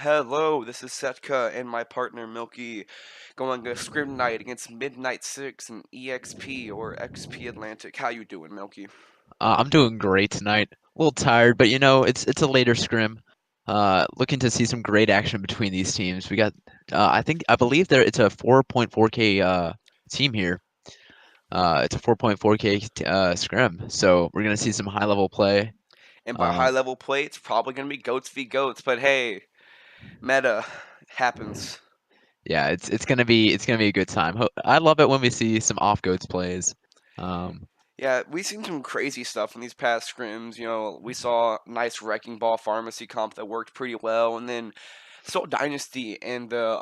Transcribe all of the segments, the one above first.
Hello, this is Setca and my partner Milky going to scrim night against Midnight 6 and EXP or XP Atlantic. How you doing, Milky? I'm doing great tonight. A little tired, but it's a later scrim. Looking to see some great action between these teams. We got, I believe it's a 4.4K team here. It's a 4.4K scrim, so we're gonna see some high level play. And by high Um, level play, it's probably going to be goats v goats, but hey, meta happens. yeah, it's gonna be a good time. I love it when we see some off goats plays. Um, Yeah, we've seen some crazy stuff in these past scrims. We saw a nice Wrecking Ball Pharmacy comp that worked pretty well, and then Soul Dynasty and the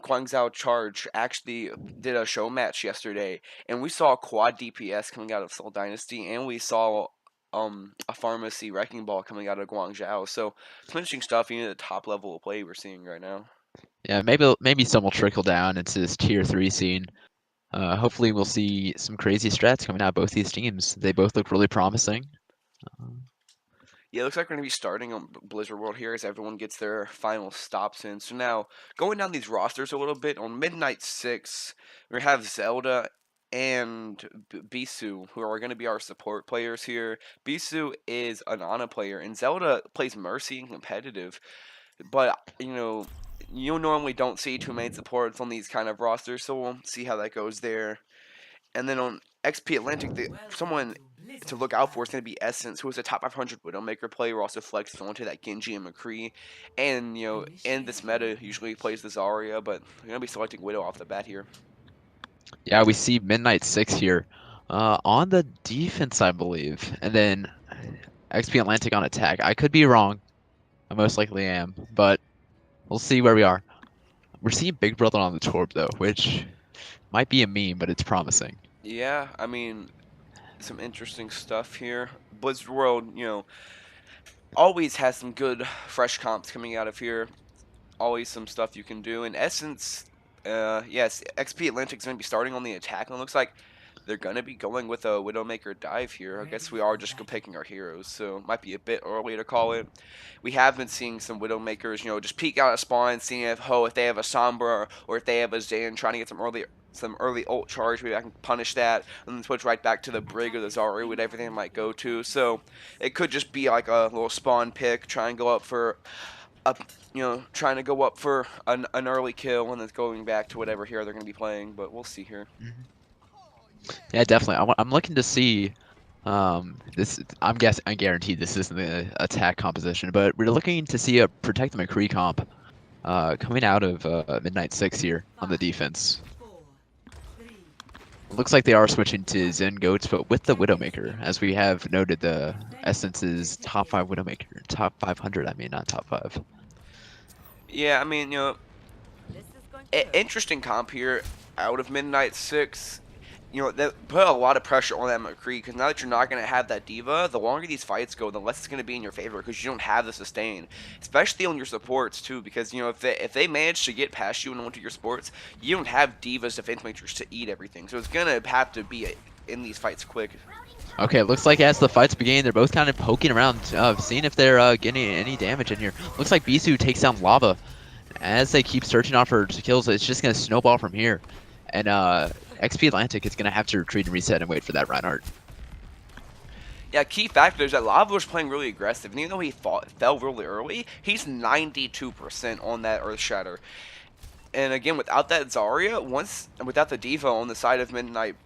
Guangzhou Charge actually did a show match yesterday, and we saw quad DPS coming out of Soul Dynasty, and we saw a Pharmacy Wrecking Ball coming out of Guangzhou. So some interesting stuff, the top level of play we're seeing right now. yeah, maybe some will trickle down into this tier 3 scene. Hopefully we'll see some crazy strats coming out of both these teams. They both look really promising. Uh, Yeah, it looks like we're going to be starting on Blizzard World here as everyone gets their final stops in. So now, going down these rosters a little bit, on Midnight 6, we have Zelda and Bisu, who are going to be our support players here. Bisu is an Ana player, and Zelda plays Mercy and competitive. But, you normally don't see too many supports on these kind of rosters, so we'll see how that goes there. And then on XP Atlantic, someone to look out for is going to be Essence, who is a top 500 Widowmaker player, also flexes onto that Genji and McCree. And, in this meta, usually plays the Zarya, but they're going to be selecting Widow off the bat here. yeah, we see Midnight 6 here. On the defense, I believe. And then XP Atlantic on attack. I could be wrong. I most likely am. But we'll see where we are. We're seeing Big Brother on the Torb, though, which might be a meme, but it's promising. Yeah, I mean, some interesting stuff here. Blizzard World, always has some good, fresh comps coming out of here. Always some stuff you can do. In Essence, yes, XP Atlantic's going to be starting on the attack, and it looks like they're going to be going with a Widowmaker dive here. I guess we are just picking our heroes, so it might be a bit early to call it. We have been seeing some Widowmakers, just peek out a spawn, seeing if they have a Sombra or if they have a Zan, trying to get some early ult charge. Maybe I can punish that, and then switch right back to the Brig or the Zarya with everything I might go to. So it could just be like a little spawn pick, try and go up for up, trying to go up for an early kill and then going back to whatever hero they're going to be playing. But we'll see here. Mhm. Yeah, definitely. I'm looking to see. This I guarantee this isn't the attack composition, but we're looking to see a Protect the McCree comp coming out of Midnight 6 here on the defense. Looks like they are switching to Zen Goats, but with the Widowmaker, as we have noted, the Essence is top 5 Widowmaker, top 500. I mean, not top 5. Yeah, I mean, interesting comp here out of Midnight 6. That put a lot of pressure on that McCree, because now that you're not going to have that Diva, the longer these fights go, the less it's going to be in your favor, because you don't have the sustain. Especially on your supports, too, because, if they manage to get past you and onto your supports, you don't have Divas defense matrix to eat everything. So it's going to have to be in these fights quick. Okay, looks like as the fights begin, they're both kind of poking around, seeing if they're getting any damage in here. Looks like Bisu takes down Lava. As they keep searching out for kills, it's just going to snowball from here. And XP Atlantic is going to have to retreat and reset and wait for that Reinhardt. Yeah, key factor is that Lava was playing really aggressive, and even though he fell really early, he's 92% on that Earth Shatter. And again, without that Zarya, without the Diva on the side of Midnight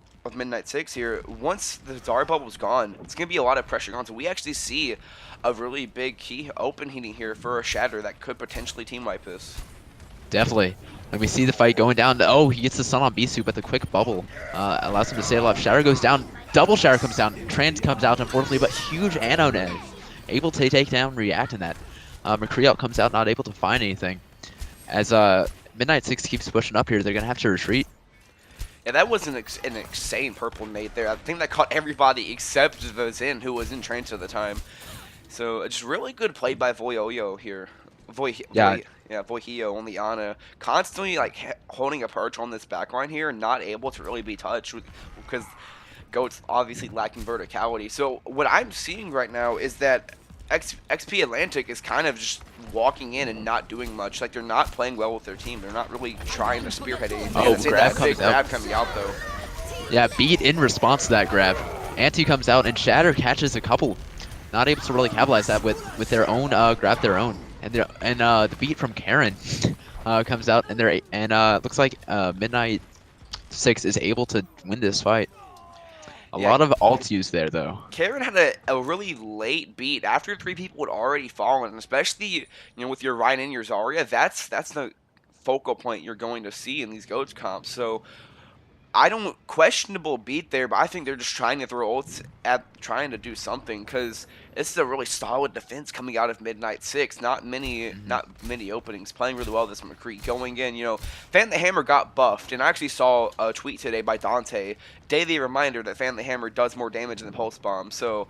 6 here, once the Zarya bubble's gone, it's gonna be a lot of pressure on. So we actually see a really big key open heating here for a Shatter that could potentially team wipe this. Definitely. And we see the fight going down. Oh, he gets the stun on Bisu, but the quick bubble allows him to stay alive. Shatter goes down. Double Shatter comes down. Trans comes out, unfortunately, but huge Anno Neg. Able to take down React in that. McCree out comes out, not able to find anything. As Midnight 6 keeps pushing up here, they're going to have to retreat. Yeah, that was an insane purple nade there. I think that caught everybody except the Zen, who was in trance at the time. So it's really good play by Voyoyo here. Yeah, Voihio on the Ana, constantly holding a perch on this backline here, not able to really be touched because Goat's obviously lacking verticality. So what I'm seeing right now is that XP Atlantic is kind of just walking in and not doing much. Like, they're not playing well with their team. They're not really trying to spearhead anything. Oh, And say grab that big comes out. grab coming out, though. Yeah, beat in response to that grab. Anti comes out and Shatter catches a couple. Not able to really capitalize that with their own grab their own. And the beat from Karen comes out and looks like Midnight 6 is able to win this fight. A Yeah, lot of ults used there though. Karen had a really late beat after 3 people had already fallen, especially with your Ryan and your Zarya. That's the focal point you're going to see in these goats comps. So I don't questionable beat there, but I think they're just trying to throw ults at trying to do something because this is a really solid defense coming out of Midnight Six. Not many, Mhm. not many openings. Playing really well this McCree going in. Fan the Hammer got buffed, and I actually saw a tweet today by Dante. Daily reminder that Fan the Hammer does more damage than Pulse Bomb. So,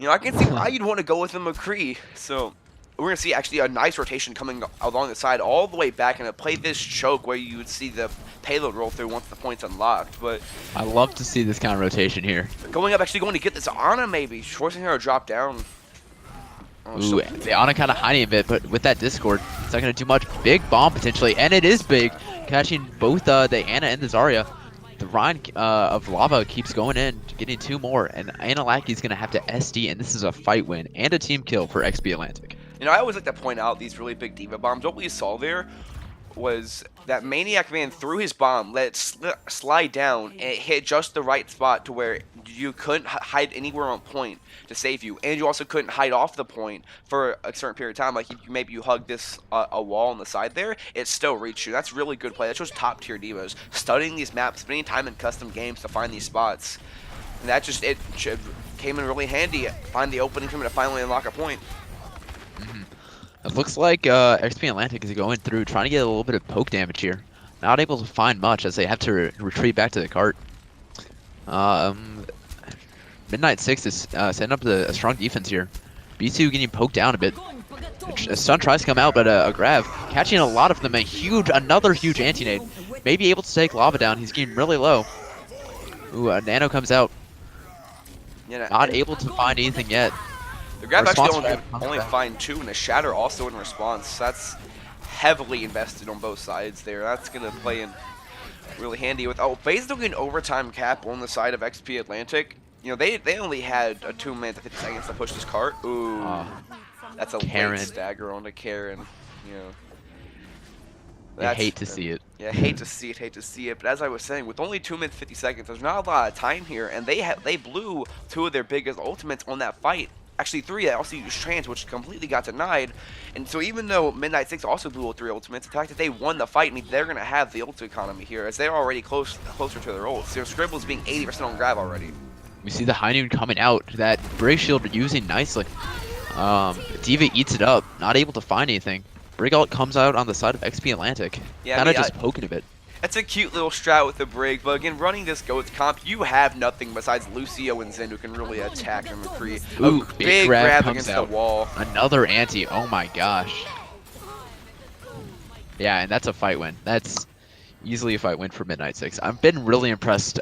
I can see why you'd want to go with the McCree. So we're going to see actually a nice rotation coming along the side all the way back, and to play this choke where you would see the payload roll through once the point's unlocked. But I love to see this kind of rotation here. going up, actually going to get this Ana maybe, forcing her to drop down. Oh, Ooh, the Ana kind of hiding a bit, but with that Discord, it's not going to do much. Big bomb potentially, and it is big, catching both the Ana and the Zarya. The Ryan of Lava keeps going in, getting 2 more, and Analaki's going to have to SD, and this is a fight win and a team kill for XP Atlantic. I always like to point out these really big diva bombs. What we saw there was that Maniac Man threw his bomb, let it slide down, and it hit just the right spot to where you couldn't hide anywhere on point to save you, and you also couldn't hide off the point for a certain period of time. Like, if maybe you hug this a wall on the side there, it still reached you. That's really good play. That shows top tier divas studying these maps, spending time in custom games to find these spots, and that just it came in really handy. Find the opening for him to finally unlock a point. It looks like XP Atlantic is going through, trying to get a little bit of poke damage here. Not able to find much as they have to retreat back to the cart. Midnight 6 is setting up a strong defense here. B2 getting poked down a bit. Sun tries to come out, but a grab. Catching a lot of them. Another huge anti-nade. Maybe able to take Lava down. He's getting really low. Ooh, a Nano comes out. Not able to find anything yet. The grab actually Response only find 2, and the Shatter also in response. That's heavily invested on both sides there. That's going to play in really handy with... Oh, FaZe doing an overtime cap on the side of XP Atlantic. They only had a 2 minutes and 50 seconds to push this cart. Ooh, that's a Karen. late stagger onto Karen. I hate to see it. Yeah, hate to see it. But as I was saying, with only 2 minutes 50 seconds, there's not a lot of time here, and they blew 2 of their biggest ultimates on that fight. Actually, 3 that also used trans, which completely got denied. And so even though Midnight 6 also blew 3 ultimates, the fact that they won the fight means they're going to have the ult economy here, as they're already closer to their ults. Their Scribble's being 80% on grab already. We see the High Noon coming out. That Brig Shield using nicely. Diva eats it up, not able to find anything. Brig ult comes out on the side of XP Atlantic. Yeah, kind of just poking a bit. That's a cute little strat with the Brig, but again, running this GOATS comp, you have nothing besides Lucio and Zen who can really attack the McCree. Ooh, A big grab against the wall. Another anti. Oh my gosh. Yeah, and that's a fight win. That's easily a fight win for Midnight 6. I've been really impressed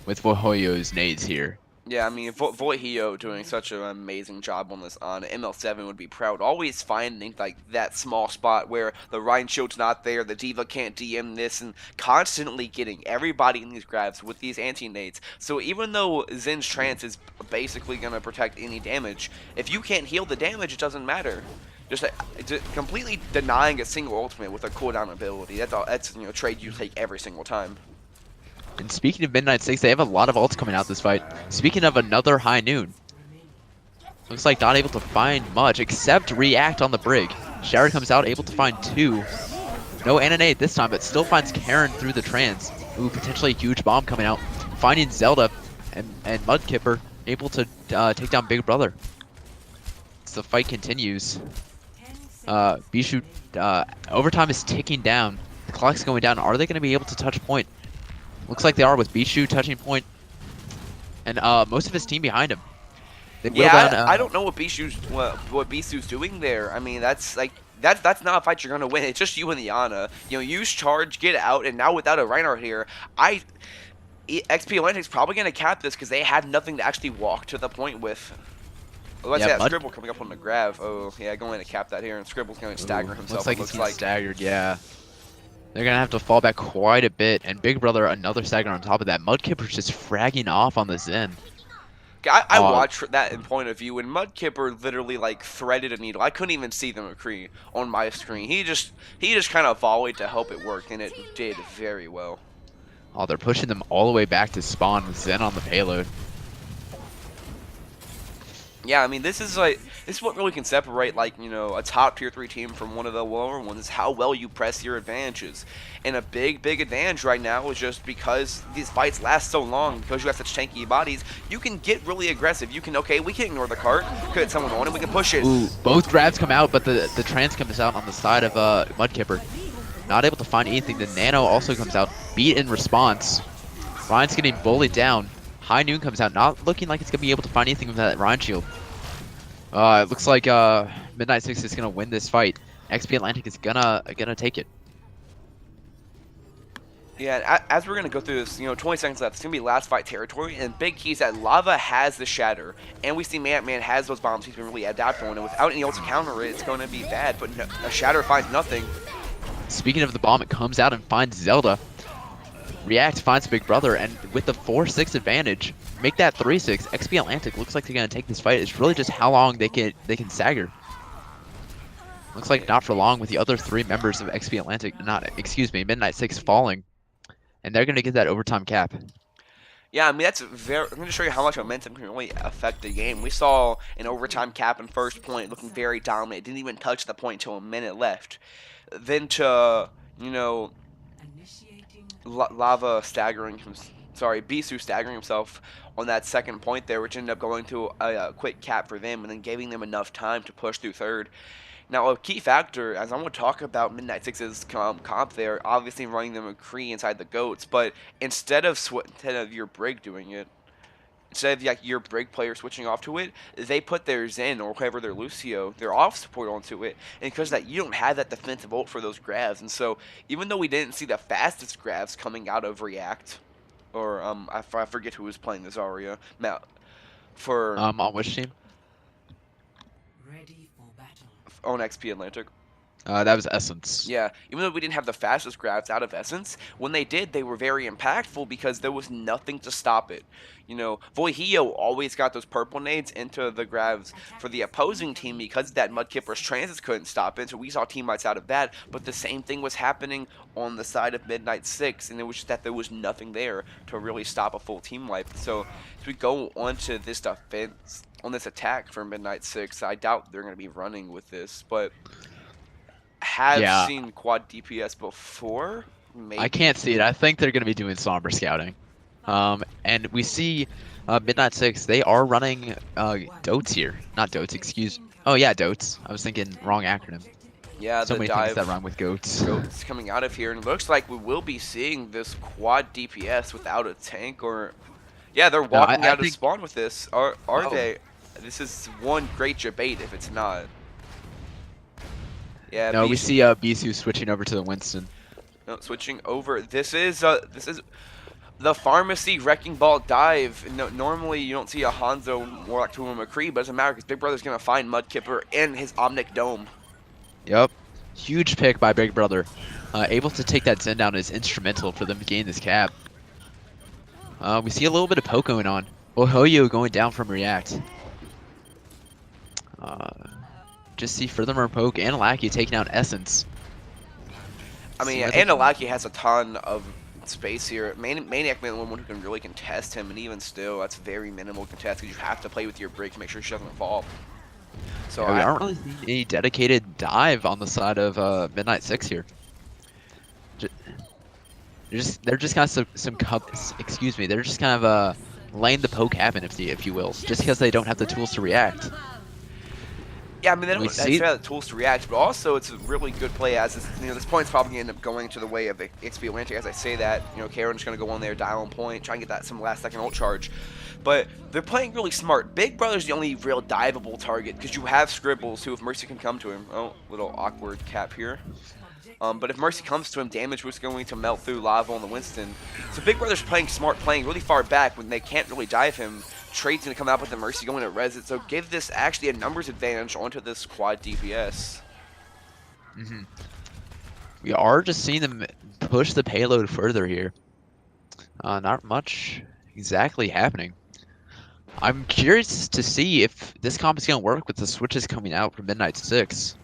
with Vohoyo's nades here. Yeah, I mean, Voihio doing such an amazing job on this on ML7 would be proud. Always finding like that small spot where the Ryan shield's not there, the Diva can't DM this, and constantly getting everybody in these grabs with these anti-nades. So even though Zen's trance is basically going to protect any damage, if you can't heal the damage, it doesn't matter. Just completely denying a single ultimate with a cooldown ability. That's trade you take every single time. And speaking of Midnight 6, they have a lot of ults coming out this fight. Speaking of another High Noon. Looks like not able to find much, except react on the Brig. Shatter comes out, able to find 2. No Ananade this time, but still finds Karen through the trans. Ooh, potentially a huge bomb coming out. Finding Zelda and Mudkipper, able to take down Big Brother. As the fight continues. Bishu, overtime is ticking down. The clock's going down. Are they going to be able to touch point? Looks like they are with Bishu touching point, and most of his team behind him. I don't know what Bishu's doing there. I mean, that's not a fight you're gonna win. It's just you and the Ana. Use charge, get out, and now without a Reinhardt here, XP Atlantic's probably gonna cap this because they had nothing to actually walk to the point with. Let's Yeah, say that Mud. Scribble coming up on the grab. Oh, yeah, going to cap that here, and Scribble's going to Ooh, stagger looks himself, it like he's looks getting like. staggered. Yeah, they're gonna have to fall back quite a bit. And Big Brother another stagger on top of that. Mudkipper's just fragging off on the Zen. I Uh, watched that in point of view, and Mudkipper literally like threaded a needle. I couldn't even see the McCree on my screen. He just kind of volleyed to hope it worked, and it did very well. oh, they're pushing them all the way back to spawn. Zen on the payload. Yeah, I mean, this is what really can separate, like, a top tier 3 team from one of the lower ones, is how well you press your advantages. And a big advantage right now is just because these fights last so long, because you have such tanky bodies, you can get really aggressive. You can, okay, we can ignore the cart, hit someone on, and we can push it. Ooh, both grabs come out, but the trans comes out on the side of Mudkipper. Not able to find anything. The Nano also comes out, beat in response. Ryan's getting bullied down. High Noon comes out, not looking like it's gonna be able to find anything with that Ryan shield. It looks like Midnight Six is gonna win this fight. XP Atlantic is gonna take it. Yeah, as we're going to go through this, 20 seconds left. It's going to be last fight territory, and big key is that Lava has the Shatter, and we see Man has those bombs he's been really adaptable on, and without any ult to counter it, it's going to be bad, but no, a Shatter finds nothing. Speaking of the bomb, it comes out and finds Zelda. React finds Big Brother, and with the 4-6 advantage, make that 3-6. XP Atlantic looks like they're gonna take this fight. It's really just how long they can stagger. Looks like not for long with the other 3 members of XP Atlantic, Midnight Six falling. And they're going to get that overtime cap. Yeah, I mean, I'm going to show you how much momentum can really affect the game. We saw an overtime cap in first point looking very dominant. Didn't even touch the point until a minute left. Then to, Lava staggering Bisu staggering himself on that second point there, which ended up going to a quick cap for them and then giving them enough time to push through third. Now, a key factor, as I want to talk about Midnight Six's comp there, obviously running the McCree inside the goats, but instead of your Brig doing it, instead of like your Brig player switching off to it, they put their Zen or whoever their Lucio, their off support onto it, and because of that, you don't have that defensive ult for those grabs, and so even though we didn't see the fastest grabs coming out of React, or I forget who was playing this Zarya, for On which team? on XP Atlantic. That was Essence. Yeah, even though we didn't have the fastest grabs out of Essence, when they did, they were very impactful because there was nothing to stop it. Voihio always got those purple nades into the grabs for the opposing team because that Mudkipper's transits couldn't stop it, so we saw teammates out of that, but the same thing was happening on the side of Midnight Six, and it was just that there was nothing there to really stop a full team wipe. So as we go onto this defense, on this attack for Midnight Six, I doubt they're going to be running with this, but have seen quad DPS before. Maybe. I can't see it. I think they're going to be doing somber scouting. And we see Midnight Six. They are running Dotes here. Not Dotes, excuse. Oh yeah, Dotes. I was thinking wrong acronym. Yeah, so many things that rhyme with goats. Goats coming out of here, and it looks like we will be seeing this quad DPS without a tank, or yeah, they're walking out of spawn with this. Are they? This is one great debate if it's not. Yeah. No, we see Bisu switching over to the Winston. No, switching over. This is the Pharmacy Wrecking Ball dive. No, normally you don't see a Hanzo Warlock to a McCree, but it doesn't matter because Big Brother's gonna find Mudkipper in his Omnic Dome. Yep. Huge pick by Big Brother. Able to take that Zen down is instrumental for them to gain this cap. We see a little bit of poke going on. Ohoyo going down from React. Just see furthermore poke and Lackey taking out Essence. I mean, yeah, and Lackey has a ton of space here. Maniac Man, one who can really contest him, and even still, that's very minimal contest because you have to play with your Brig to make sure she doesn't fall. So yeah, we aren't really seeing any dedicated dive on the side of Midnight Six here. They're just kind of they're just kind of laying the poke happen, if you will, just because they don't have the tools to react. Yeah, I mean, they don't necessarily have the tools to react, but also it's a really good play as this point's probably going to end up going to the way of XP Atlantic. As I say that, Karen's going to go on there, dial on point, try and get that some last second ult charge. But they're playing really smart. Big Brother's the only real diveable target because you have Scribbles who, if Mercy can come to him. Oh, little awkward cap here. But if Mercy comes to him, damage was going to melt through lava on the Winston. So Big Brother's playing smart, playing really far back when they can't really dive him. Trade's going to come out with the Mercy going to res it, so give this actually a numbers advantage onto this quad DPS. We are just seeing them push the payload further here. Not much exactly happening. I'm curious to see if this comp is going to work with the switches coming out from Midnight 6.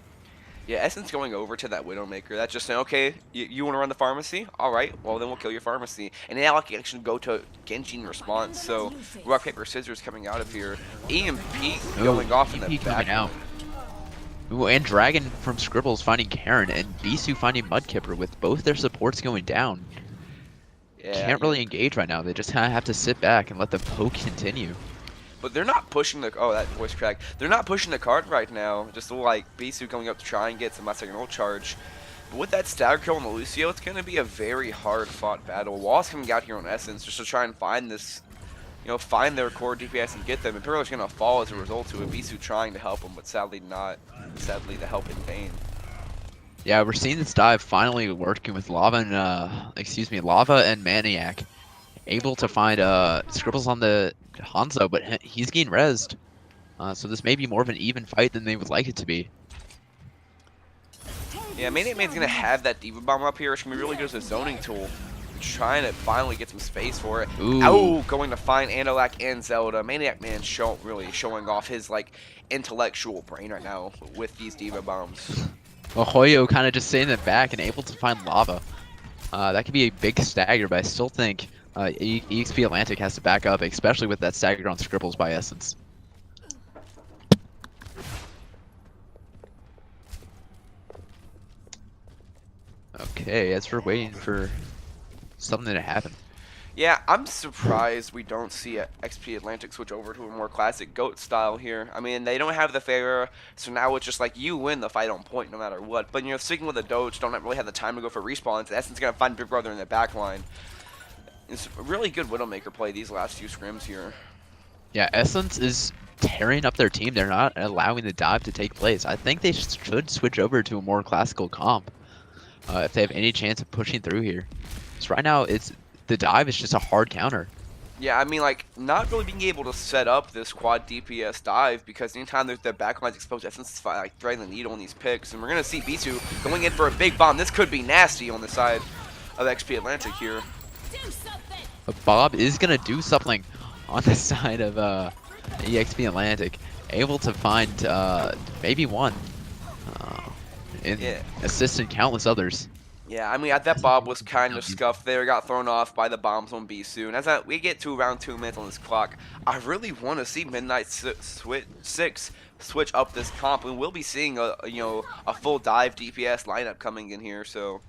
Yeah, Essence going over to that Widowmaker. That's just saying, okay, you want to run the pharmacy? Alright, well then we'll kill your pharmacy. And now I can actually go to Genji in response. So, rock, paper, scissors coming out of here. EMP going off in the EMP back. coming out. Ooh, and Dragon from Scribbles finding Karen, and Bisu finding Mudkipper with both their supports going down. Yeah, Can't really engage right now. They just kind of have to sit back and let the poke continue. But they're not pushing the... Oh, that voice crack. They're not pushing the card right now. Just like Bisu coming up to try and get some second ult charge. But with that stagger kill on the Lucio, it's going to be a very hard-fought battle. Wall's coming out here on Essence just to try and find this... find their core DPS and get them. Imperial's going to fall as a result to it. Bisu trying to help them, but sadly not. Sadly, the help in vain. Yeah, we're seeing this dive finally working with Lava and Maniac. Able to find Scribbles on the Hanzo, but he's getting rezzed. So this may be more of an even fight than they would like it to be. Yeah, Maniac Man's going to have that Diva Bomb up here. It's going to be really good as a zoning tool. Trying to finally get some space for it. Ooh. Oh, going to find Andalak and Zelda. Maniac Man really showing off his intellectual brain right now with these Diva Bombs. Well, Hoyo kind of just sitting in the back and able to find Lava. That could be a big stagger, but I still think EXP Atlantic has to back up, especially with that stagger on Scribbles by Essence. Okay, as we're waiting for something to happen. Yeah, I'm surprised we don't see XP Atlantic switch over to a more classic GOAT style here. I mean, they don't have the Pharaoh, so now it's just like you win the fight on point no matter what. But, sticking with the Doge, don't really have the time to go for respawns. Essence going to find Big Brother in the back line. It's a really good Widowmaker play these last few scrims here. Yeah, Essence is tearing up their team. They're not allowing the dive to take place. I think they should switch over to a more classical comp if they have any chance of pushing through here. So right now, the dive is just a hard counter. Yeah, I mean, not really being able to set up this quad DPS dive because anytime there's the backline's exposed, Essence is threading the needle on these picks. And we're going to see Bisu going in for a big bomb. This could be nasty on the side of XP Atlantic here. But Bob is going to do something on the side of EXP Atlantic. Able to find maybe one. And assisting countless others. Yeah, I mean, that Bob was kind of scuffed there, got thrown off by the bombs on Bisu. And as we get to around 2 minutes on this clock, I really want to see Midnight 6 switch up this comp, and we'll be seeing a full dive DPS lineup coming in here. So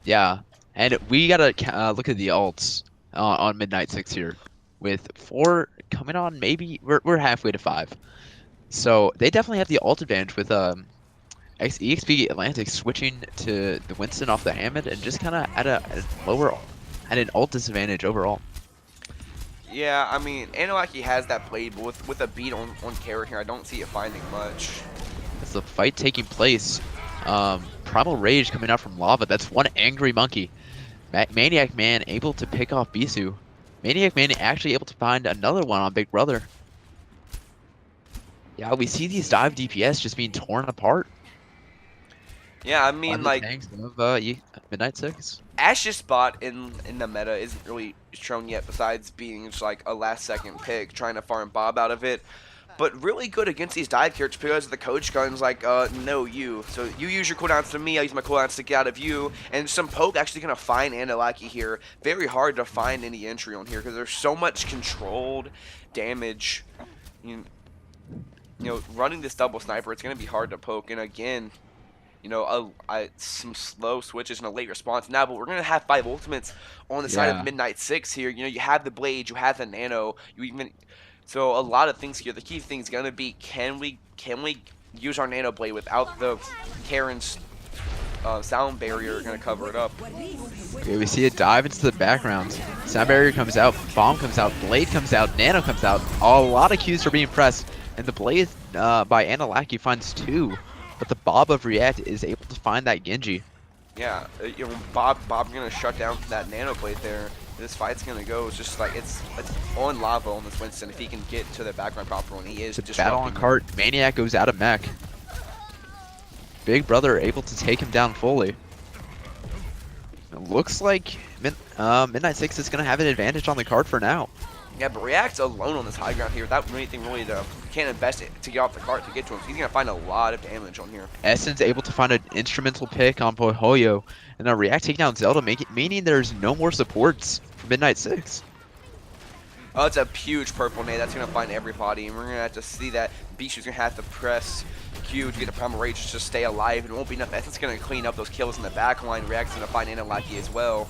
yeah, and we gotta look at the alts on Midnight 6 here, with 4 coming on. Maybe we're halfway to 5, so they definitely have the alt advantage with EXP Atlantic switching to the Winston off the Hammond and just kind of at an alt disadvantage overall. Yeah, I mean, Anunnaki has that blade, but with a beat on Kara here, I don't see it finding much. It's the fight taking place. Primal Rage coming out from Lava. That's one angry monkey. Maniac Man able to pick off Bisu. Maniac Man actually able to find another one on Big Brother. Yeah, we see these dive DPS just being torn apart. Yeah, I mean, Midnight 6. Ash's spot in the meta isn't really shown yet, besides being just a last-second pick, trying to farm Bob out of it. But really good against these dive characters because the coach gun's no, you. So you use your cooldowns to me, I use my cooldowns to get out of you. And some poke actually going to find Andalaki here. Very hard to find any entry on here because there's so much controlled damage. Running this double sniper, it's going to be hard to poke. And again, some slow switches and a late response now, but we're going to have 5 ultimates on the side of Midnight 6 here. You have the blade, you have the nano, so a lot of things here. The key thing is going to be, can we use our nano blade without the Karen's sound barrier going to cover it up? Okay, we see it dive into the background. Sound barrier comes out, bomb comes out, blade comes out, nano comes out. A lot of Qs are being pressed, and the blade by Andalaki finds 2. But the Bob of React is able to find that Genji. Yeah, Bob gonna shut down that nano plate there. This fight's gonna go. It's just like it's on lava on this Winston. If he can get to the background proper, and he is It's a battle on disrupting them. cart. Maniac goes out of mech. Big Brother able to take him down fully. It looks like Midnight Six is going to have an advantage on the card for now. Yeah, but React's alone on this high ground here without anything really to can't invest it to get off the cart to get to him. So he's gonna find a lot of damage on here. Essence able to find an instrumental pick on Pohoyo, and now React taking down Zelda, meaning there's no more supports for Midnight Six. Oh, it's a huge purple nade. That's gonna find everybody, and we're gonna have to see that Bishu's gonna have to press Q to get the Primal Rage just to stay alive. It won't be enough. Essence gonna clean up those kills in the back line. React's gonna find Inalaki as well.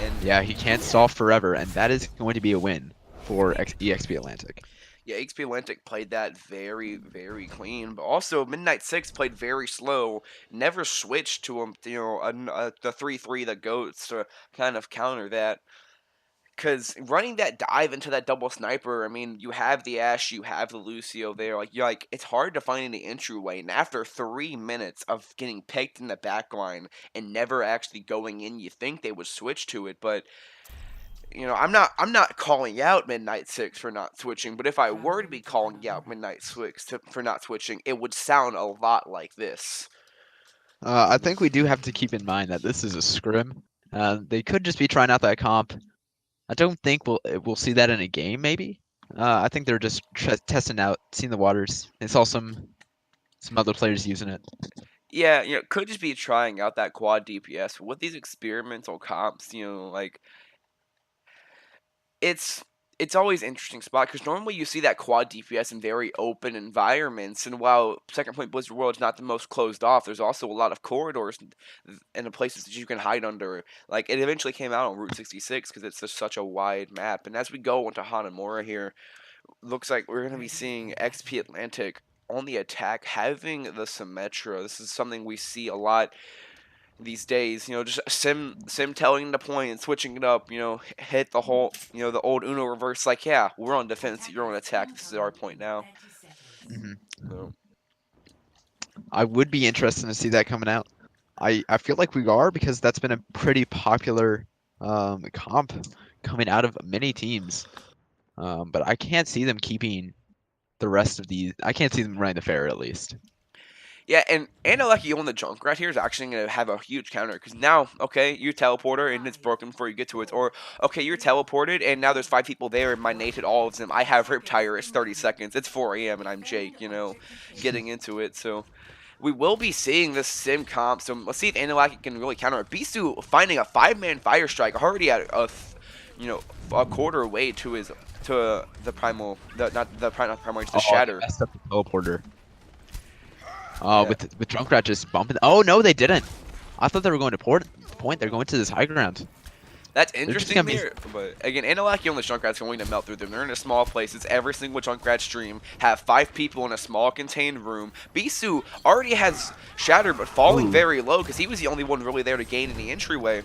And Yeah, he can't stall forever, and that is going to be a win for EXP Atlantic. yeah, XP Atlantic played that very, very clean, but also Midnight Six played very slow. Never switched to him, the 3-3 that goes to kind of counter that. Because running that dive into that double sniper, I mean, you have the Ash, you have the Lucio there. It's hard to find any entryway. And after 3 minutes of getting picked in the back line and never actually going in, you think they would switch to it. But I'm not calling out Midnight Six for not switching. But if I were to be calling out Midnight Six for not switching, it would sound a lot like this. I think we do have to keep in mind that this is a scrim. They could just be trying out that comp. I don't think we'll see that in a game. Maybe. I think they're just testing out, seeing the waters. They saw some other players using it. Yeah, could just be trying out that quad DPS. But with these experimental comps, it's always an interesting spot because normally you see that quad DPS in very open environments, and while Second Point Blizzard World is not the most closed off, there's also a lot of corridors and the places that you can hide under. Like it eventually came out on Route 66 because it's just such a wide map. And as we go into Hanamura here, looks like we're gonna be seeing XP Atlantic on the attack, having the Symmetra. This is something we see a lot these days, just sim telling the point and switching it up, hit the whole, the old Uno reverse, like, yeah, we're on defense, you're on attack, this is our point now. Hmm. So, I would be interested to see that coming out. I feel like we are because that's been a pretty popular comp coming out of many teams. But I can't see them keeping the rest of these. I can't see them running the fair at least. yeah, and Anunnaki on the junk right here is actually going to have a huge counter, because now, okay, you teleporter and it's broken before you get to it, or, okay, you're teleported and now there's 5 people there and my nate hit all of them, I have Riptire, it's 30 seconds, it's 4 a.m. and I'm Jake, getting into it, so we will be seeing this sim comp, so let's see if Anunnaki can really counter it. Bisu finding a 5-man fire strike already at a quarter away to the primal, not the primal, the shatter. Messed up the teleporter. Yeah. With Junkrat just bumping. Oh no, they didn't. I thought they were going to point. They're going to this high ground. That's just interesting gonna be- there, but again, Anunnaki on the Junkrat's going to melt through them. They're in a small place. It's every single Junkrat stream. Have 5 people in a small contained room. Bisu already has Shatter, but falling Ooh. very low because he was the only one really there to gain any entryway.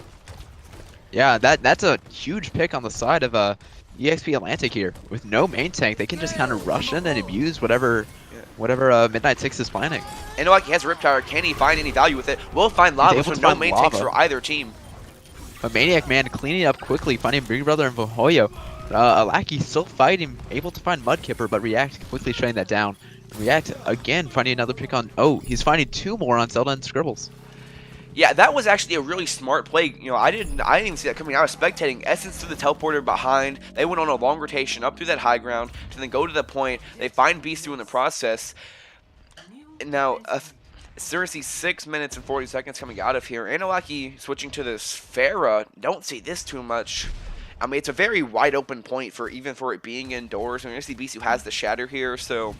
Yeah, that's a huge pick on the side of EXP Atlantic here. With no main tank, they can just kind of rush in and abuse whatever Midnight Six is planning. Anunnaki has Riptire. Can he find any value with it? We'll find lava, able so to no find main tanks lava. for either team. A Maniac Man cleaning up quickly, finding Big Brother and Vohoyo. Alaki still fighting, able to find Mudkipper, but React quickly shutting that down. React again finding another pick on. Oh, he's finding 2 more on Zelda and Scribbles. Yeah, that was actually a really smart play. I didn't even see that coming. I was spectating. Essence to the teleporter behind. They went on a long rotation up through that high ground to then go to the point. They find Beast in the process. And now, seriously, 6 minutes and 40 seconds coming out of here. Anunnaki switching to this Pharah. Don't see this too much. I mean, it's a very wide open point for it being indoors. I mean, see Beast who has the shatter here, so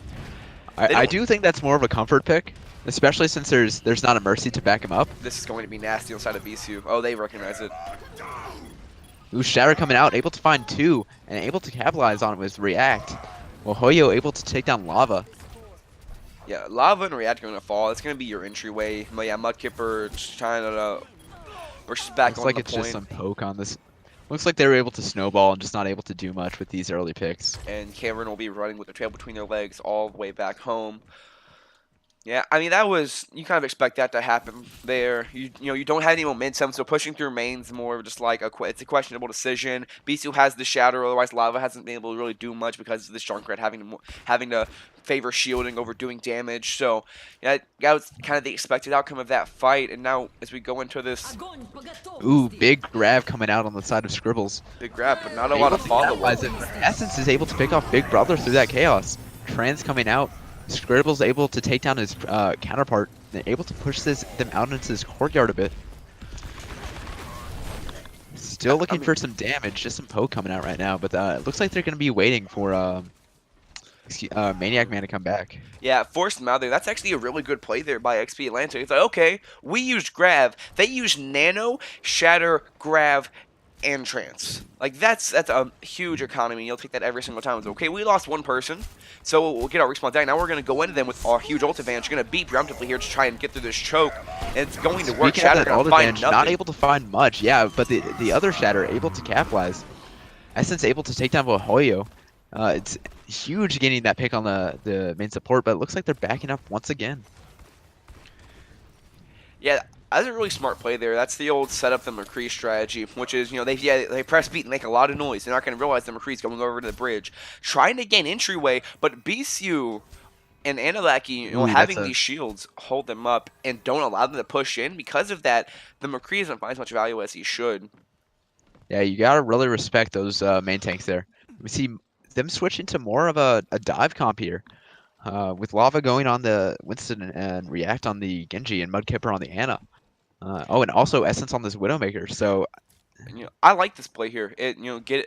I do think that's more of a comfort pick, especially since there's not a Mercy to back him up. this is going to be nasty inside of Bisu. Oh, they recognize it. Ooh, Shatter coming out, able to find 2, and able to capitalize on it with React. Well, Hoyo able to take down Lava. Yeah, Lava and React are going to fall. It's going to be your entryway. But yeah, Mudkipper just trying to versus back Looks on like the it's point. just some poke on this. Looks like they were able to snowball and just not able to do much with these early picks. And Cameron will be running with the tail between their legs all the way back home. Yeah, I mean that was you kind of expect that to happen there. You don't have any momentum, so pushing through main's more of just like it's a questionable decision. Bisu has the shadow, otherwise Lava hasn't been able to really do much because of this Junkrat having to favor shielding over doing damage. So yeah, that was kind of the expected outcome of that fight. And now as we go into this Ooh, big grab coming out on the side of Scribbles. big grab, but not a lot Able of to follow up. capitalize it, but Essence is able to pick off Big Brother through that chaos. Trans coming out. Scribble's able to take down his counterpart, and able to push them out into this courtyard a bit. Still I looking mean, for some damage, just some poke coming out right now, but it looks like they're going to be waiting for Maniac Man to come back. yeah, forced them out there. That's actually a really good play there by XP Atlantic. It's like, okay, we used Grav. They used Nano, Shatter, Grav, and Trance. Like, that's a huge economy. You'll take that every single time. It's okay, we lost one person, so we'll get our respawn back. Now we're going to go into them with our huge ult advantage. We're going to beat preemptively here to try and get through this choke, and it's going to work. Speaking of Shatter that going ult to find advantage, nothing. not able to find much, yeah, but the other Shatter able to capitalize. Essence able to take down Vohoyo. It's huge getting that pick on the main support, but it looks like they're backing up once again. Yeah, that's a really smart play there. That's the old set up the McCree strategy, which is, they press beat and make a lot of noise. They're not going to realize the McCree's going over to the bridge, trying to gain entryway, but BCU and Anilaki, Ooh, that's having a these shields hold them up and don't allow them to push in. Because of that, the McCree doesn't find as much value as he should. yeah. You gotta really respect those main tanks there. We see them switch into more of a dive comp here, with Lava going on the Winston and React on the Genji and Mudkipper on the Ana. Oh, and also Essence on this Widowmaker. So And, I like this play here. Get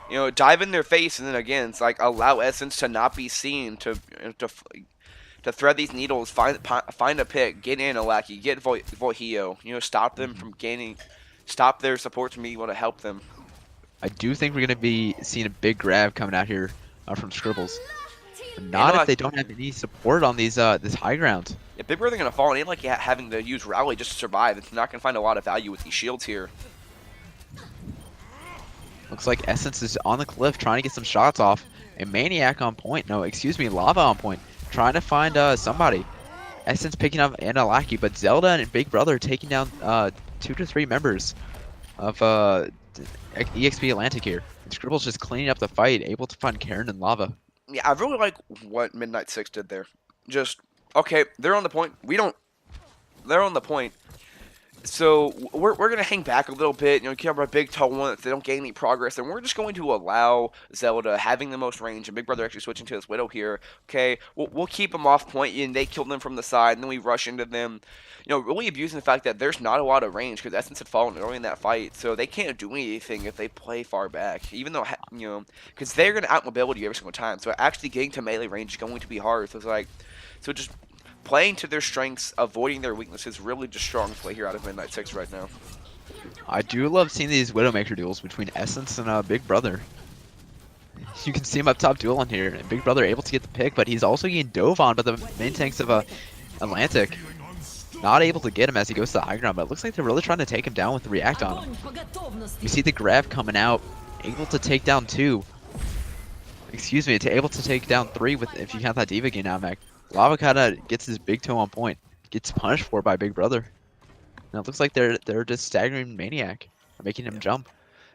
it. Dive in their face, and then again, it's like allow Essence to not be seen, to thread these needles, find a pick, get in Alaki, get Vohio, stop them from stop their supports from being able to help them. I do think we're gonna be seeing a big grab coming out here from Scribbles. But not if Anilaki, they don't have any support on these this high ground. yeah, Big Brother gonna fall, and Anilaki having to use Rally just to survive. It's not gonna find a lot of value with these shields here. Looks like Essence is on the cliff trying to get some shots off. And Maniac on point. No, excuse me, Lava on point. Trying to find somebody. Essence picking up Analaki, but Zelda and Big Brother taking down 2 to 3 members of EXP Atlantic here. And Scribble's just cleaning up the fight, able to find Karen and Lava. Yeah, I really like what Midnight Six did there. Just okay, they're on the point. We don't. They're on the point. So we're going to hang back a little bit, keep our big toe one if they don't gain any progress, and we're just going to allow Zelda having the most range, and Big Brother actually switching to his Widow here. Okay, we'll keep them off point, and they kill them from the side, and then we rush into them, really abusing the fact that there's not a lot of range, because Essence had fallen early in that fight, so they can't do anything if they play far back, even though, because they're going to outmobility you every single time, so actually getting to melee range is going to be hard, so just playing to their strengths, avoiding their weaknesses, really just strong play here out of Midnight Six right now. I do love seeing these Widowmaker duels between Essence and Big Brother. You can see him up top dueling here, and Big Brother able to get the pick, but he's also getting dove on by the main tanks of Atlantic. Not able to get him as he goes to the high ground, but it looks like they're really trying to take him down with the React on him. We see the grab coming out, able to take down 2. Excuse me, able to take down 3 with if you count that Diva gain out, Mac. Lava kinda gets his big toe on point. Gets punished for by Big Brother. Now it looks like they're just staggering Maniac. Making him jump.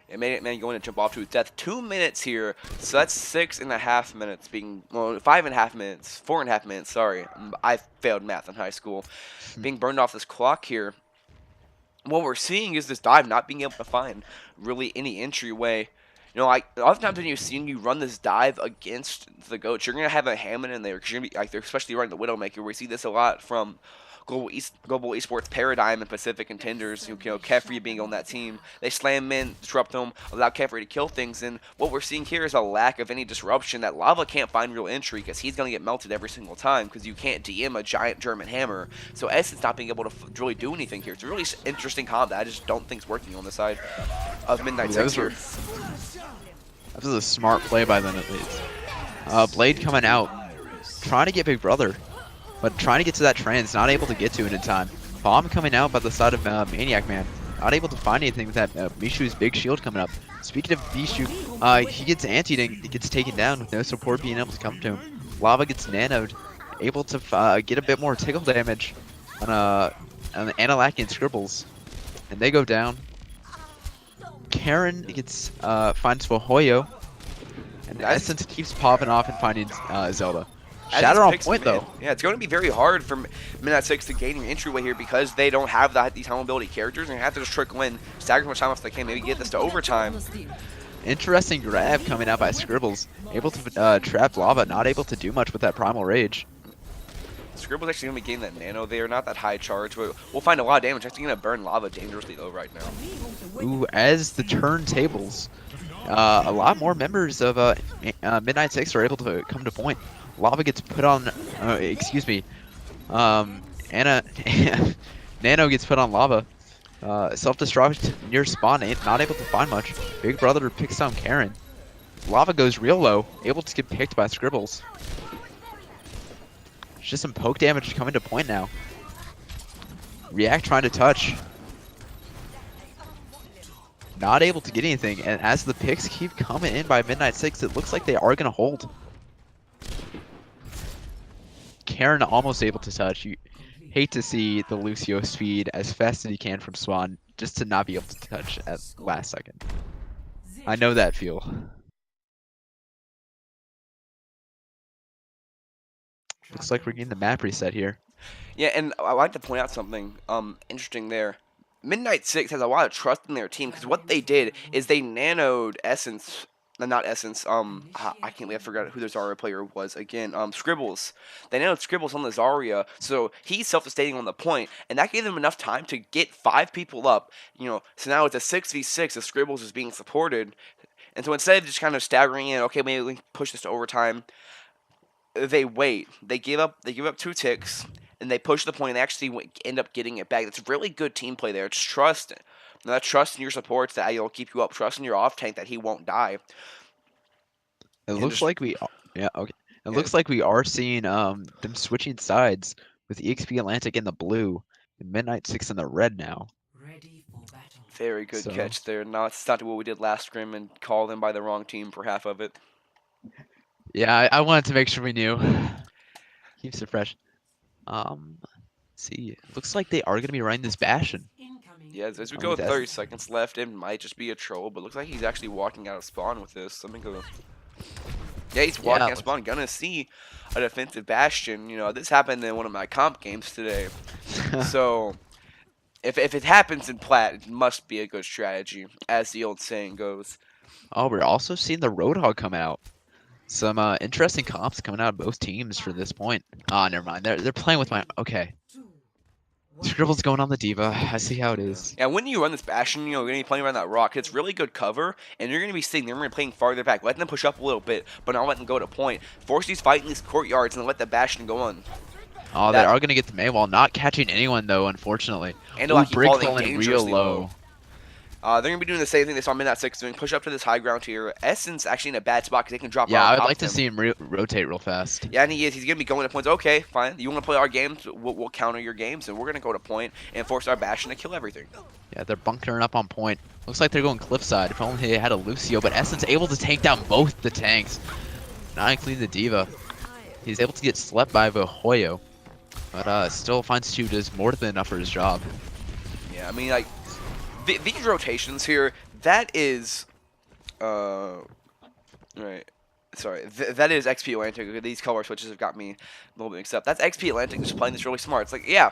It made it, man, going to jump off to his death. 2 minutes here, so that's 6.5 minutes being, well, 5.5 minutes, 4.5 minutes, sorry. I failed math in high school. Being burned off this clock here. What we're seeing is this dive not being able to find really any entryway. Like oftentimes when you run this dive against the goats, you're gonna have a Hammond in there because you're gonna be like they're especially running the Widowmaker. We see this a lot from global esports paradigm and Pacific contenders. Kefri being on that team, they slam in, disrupt them, allow Kefri to kill things. And what we're seeing here is a lack of any disruption. That Lava can't find real entry because he's gonna get melted every single time because you can't DM a giant German hammer. So Essence not being able to really do anything here. It's a really interesting combat. I just don't think it's working on the side of Midnight Six here. That was a smart play by them at least. Blade coming out, trying to get Big Brother, but trying to get to that trans, not able to get to it in time. Bomb coming out by the side of Maniac Man, not able to find anything with that Mishu's big shield coming up. Speaking of Mishu, he gets antied and gets taken down with no support being able to come to him. Lava gets nanoed, able to get a bit more tickle damage on the Analaki and Scribbles, and they go down. Karen gets finds Vohoyo, and That's Essence keeps popping off and finding Zelda. as Shatter these on picks point come in. though. Yeah, it's going to be very hard for Midnight Six to gain an entryway here because they don't have these home ability characters, and they have to just trickle in, stagger as much time as they can, maybe get this to overtime. Interesting grab coming out by Scribbles. Able to trap Lava, not able to do much with that Primal Rage. Scribble's actually going to be getting that nano there, not that high charge, but we'll find a lot of damage. Actually going to burn Lava dangerously low right now. Ooh, as the turntables, a lot more members of Midnight Six are able to come to point. Lava gets put on, excuse me, Anna, Nano gets put on Lava. Self-destruct near spawn, not able to find much. Big Brother picks down Karen. Lava goes real low, able to get picked by Scribbles. There's just some poke damage coming to point now. React trying to touch. Not able to get anything, and as the picks keep coming in by Midnight Six, it looks like they are going to hold. Karen almost able to touch. You hate to see the Lucio speed as fast as he can from spawn, just to not be able to touch at last second. I know that feel. Looks like we're getting the map reset here. Yeah, and I like to point out something interesting there. Midnight Six has a lot of trust in their team because what they did is they nanoed Essence, not Essence. I can't believe I forgot who their Zarya player was again. Scribbles. They nanoed Scribbles on the Zarya, so he's self-sustaining on the point, and that gave them enough time to get 5 people up. So now it's a 6v6 if Scribbles is being supported, and so instead of just kind of staggering in, okay, maybe we can push this to overtime. They wait. They give up 2 ticks, and they push the point, and they actually end up getting it back. That's really good team play there. It's trust. That trust in your supports that he'll keep you up. Trust in your off tank that he won't die. It looks like we, yeah, okay. It looks like we are seeing them switching sides with EXP Atlantic in the blue and Midnight Six in the red now. Very good catch there. No, it's not what we did last scrim and call them by the wrong team for half of it. Yeah, I wanted to make sure we knew. Keeps it fresh. See, looks like they are going to be running this Bastion. Yeah, as we go with 30 seconds left, it might just be a troll, but looks like he's actually walking out of spawn with this. Let me go. Yeah, he's walking out of spawn. Gonna see a defensive Bastion. This happened in one of my comp games today. So, if it happens in Plat, it must be a good strategy, as the old saying goes. Oh, we're also seeing the Roadhog come out. Some interesting comps coming out of both teams for this point. Ah, never mind. They're playing with my... Okay. Scribble's going on the Diva. I see how it is. Yeah, when you run this Bastion, you're going to be playing around that rock. It's really good cover, and you're going to be sitting there and playing farther back. Let them push up a little bit, but not let them go to point. Force these fight in these courtyards and let the Bastion go on. Oh, they are going to get the Maywall. Not catching anyone, though, unfortunately. And Brick falling real low. They're going to be doing the same thing they saw Midnight Six doing. Push up to this high ground here. Essence actually in a bad spot because they can drop Yeah, I would like to see him rotate real fast. Yeah, and he is. He's going to be going to points. Okay, fine. You want to play our games? We'll counter your games, and we're going to go to point and force our Bastion to kill everything. Yeah, they're bunkering up on point. Looks like they're going cliffside. If only they had a Lucio, but Essence able to take down both the tanks. Not including the Diva. He's able to get slept by Vohoyo, but still finds 2 does more than enough for his job. Yeah, I mean, like, these rotations here, that is, right, sorry, that is XP Atlantic. These color switches have got me a little bit mixed up. That's XP Atlantic just playing this really smart. It's like, yeah,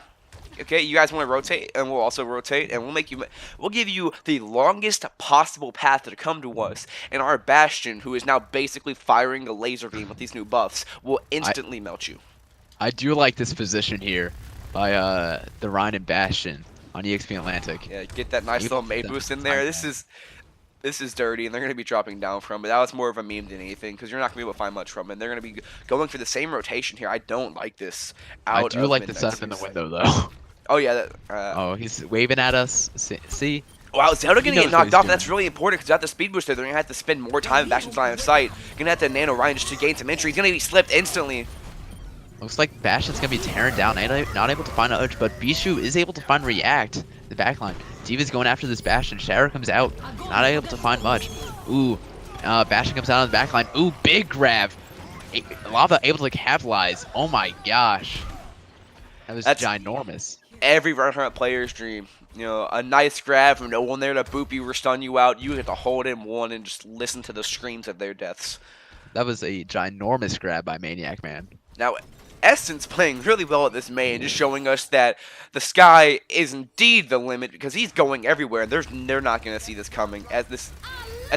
okay, you guys want to rotate, and we'll also rotate, and we'll give you the longest possible path to come to us, and our Bastion, who is now basically firing a laser beam with these new buffs, will instantly melt you. I do like this position here by the Rhine and Bastion on EXP Atlantic. Yeah, get that nice little Made boost in there. This is dirty, and they're going to be dropping down from it. That was more of a meme than anything, because you're not going to be able to find much from it. They're going to be going for the same rotation here. I don't like this. I do like the setup in the window, though. Oh, yeah. Oh, he's waving at us. See? Wow, Zelda going to get knocked off. That's really important, because without the speed booster, they're going to have to spend more time in Bastion's line of sight. Going to have to nano Ryan just to gain some entry. He's going to be slipped instantly. Looks like Bastion's going to be tearing down, not able to find an edge, but Bishu is able to find React, the backline. Diva's going after this Bastion. Shatter comes out, not able to find much. Ooh, Bastion comes out on the backline. Ooh, big grab. Lava able to capitalize. Oh my gosh. That was That's ginormous. every Run Hunt player's dream. You know, a nice grab from no one there to boop you or stun you out. You get to hold in one and just listen to the screams of their deaths. That was a ginormous grab by Maniac Man. Now, Essence playing really well at this main, just showing us that the sky is indeed the limit because he's going everywhere. They're not going to see this coming. As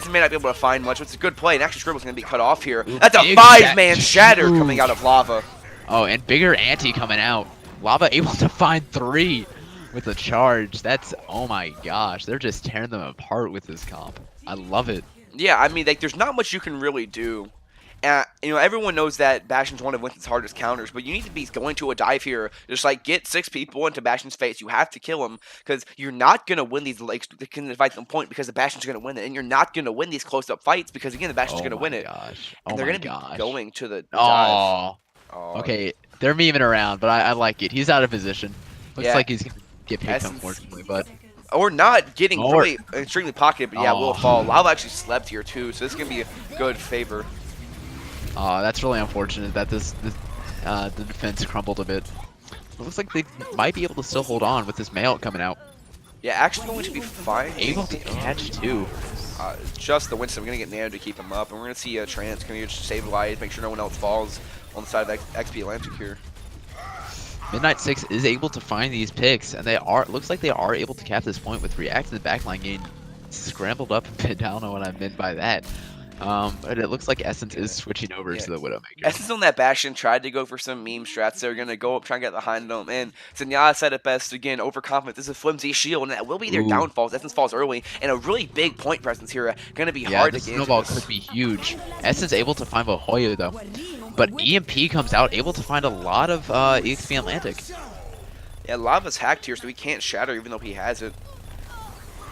he may not be able to find much, it's a good play. And actually, Scribble's going to be cut off here. Ooh, That's a big five-man shatter coming out of Lava. Oh, and bigger ante coming out. Lava able to find 3 with a charge. That's, oh my gosh. They're just tearing them apart with this comp. I love it. Yeah, I mean, like, there's not much you can really do. You know, everyone knows that Bastion's one of Winston's hardest counters, but you need to be going to a dive here. Just, like, get 6 people into Bastion's face. You have to kill him, because you're not going to win these, like, fights on point, because the Bastion's going to win it. And you're not going to win these close-up fights, because, again, the Bastion's going to win it. Gosh. And Oh they're my going to gosh. be going to the dive. Oh. Okay, they're memeing around, but I like it. He's out of position. Looks Yeah. like he's going to get picked, Essence. unfortunately, but... Or not getting Or- really extremely pocketed, but yeah, will Oh. fall. Lava actually slept here, too, so this is going to be a good favor. That's really unfortunate that the defense crumbled a bit. It looks like they might be able to still hold on with this mail coming out. Yeah, actually going to be fine. Able to catch 2. Just the Winston. We're going to get Nano to keep him up, and we're going to see Trance going to just stabilize, make sure no one else falls on the side of XP Atlantic here. Midnight 6 is able to find these picks, and looks like they are able to cap this point with React in the backline getting scrambled up a bit. I don't know what I meant by that. But it looks like Essence is switching over to the Widowmaker. Essence on that Bastion tried to go for some meme strats. They're going to go up, try and get behind them. And Zenyatta said it best again, overconfidence is a flimsy shield, and that will be their downfall. Essence falls early, and a really big point presence here. Going to be hard to get. Snowball could be huge. Essence able to find Vahoya though. But EMP comes out, able to find a lot of EXP Atlantic. Yeah, Lava's hacked here, so he can't shatter even though he has it.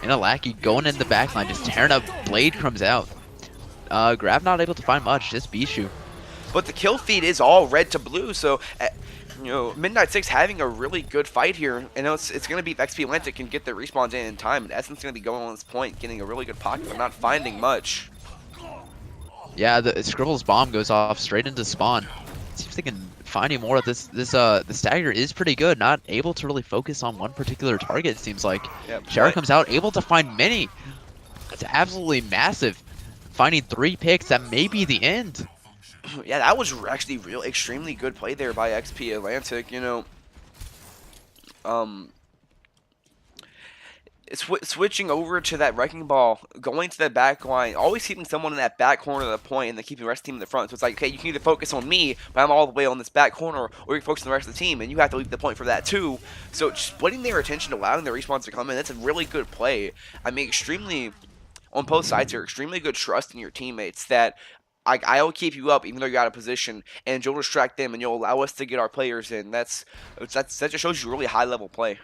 And a Lackey going in the backline, just tearing up. Blade comes out. Grav not able to find much, just Bishu. But the kill feed is all red to blue, so you know, Midnight 6 having a really good fight here. And it's going to be if XP Atlantic can get their respawns in time. And Essence going to be going on this point, getting a really good pocket, but not finding much. Yeah, the Scribble's bomb goes off straight into spawn. See if they can find any more of this. The stagger is pretty good, not able to really focus on one particular target, it seems like. Yep. Shara comes out, able to find many. It's absolutely massive. Finding 3 picks, that may be the end. Yeah, that was actually extremely good play there by XP Atlantic, you know. Switching over to that Wrecking Ball, going to that back line, always keeping someone in that back corner of the point, and then keeping the rest of the team in the front. So it's like, okay, you can either focus on me, but I'm all the way on this back corner, or you can focus on the rest of the team, and you have to leave the point for that too. So splitting their attention, allowing their respawns to come in, that's a really good play. I mean, extremely, on both sides here, extremely good trust in your teammates that I'll keep you up even though you're out of position, and you'll distract them, and you'll allow us to get our players in. That just shows you really high level play.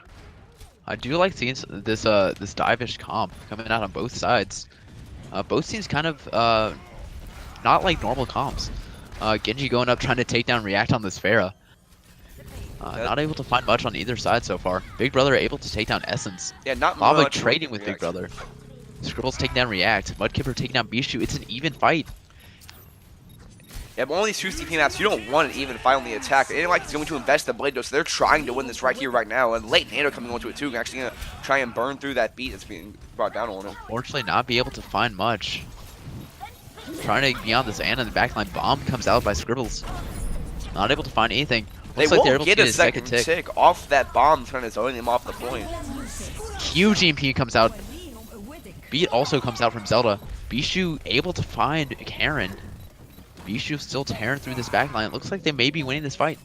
I do like seeing this divish comp coming out on both sides. Both teams kind of not like normal comps. Genji going up trying to take down React on this Pharah. Not able to find much on either side so far. Big Brother able to take down Essence. Yeah, not Lava much trading with Big Brother. Scribble's taking down React. Mudkipper taking down Bishu. It's an even fight. Yeah, but on these 2 CP maps, you don't want an even fight on the attack. It ain't like he's going to invest the blade, though, so they're trying to win this right here, right now. And late Nano coming onto it, too, actually going to try and burn through that beat that's being brought down on him. Fortunately, not be able to find much. Trying to be on this Ana in the backline. Bomb comes out by Scribbles. Not able to find anything. They Looks like they're won't able get to a get second tick. tick off that bomb, trying to zone him off the point. Huge EMP comes out. Beat also comes out from Zelda. Bishu able to find Karen. Bishu still tearing through this backline. It looks like they may be winning this fight.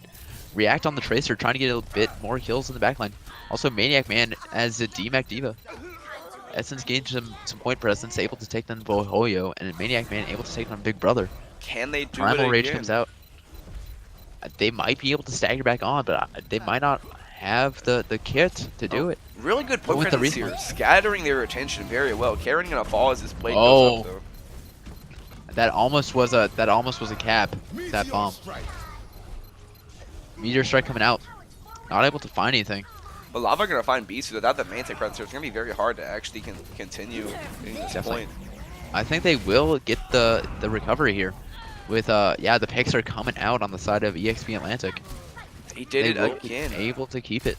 React on the Tracer, trying to get a bit more kills in the backline. Also, Maniac Man as a DMAC Diva. Essence gained some point presence, able to take down Bohoyo, and Maniac Man able to take down Big Brother. Can they do Primal it Rage again? comes out. They might be able to stagger back on, but they might not have the kit to do it. Really good point With the presence here, respawn. scattering their attention very well. Karen gonna fall as this blade Oh. goes up, though. That almost was a cap. That bomb. Meteor Strike coming out. Not able to find anything. But Lava gonna find Beast without the Manta presence, so it's gonna be very hard to actually continue in this Definitely. point. I think they will get the recovery here. with yeah, the picks are coming out on the side of EXP Atlantic. He did They it will be again. able to keep it.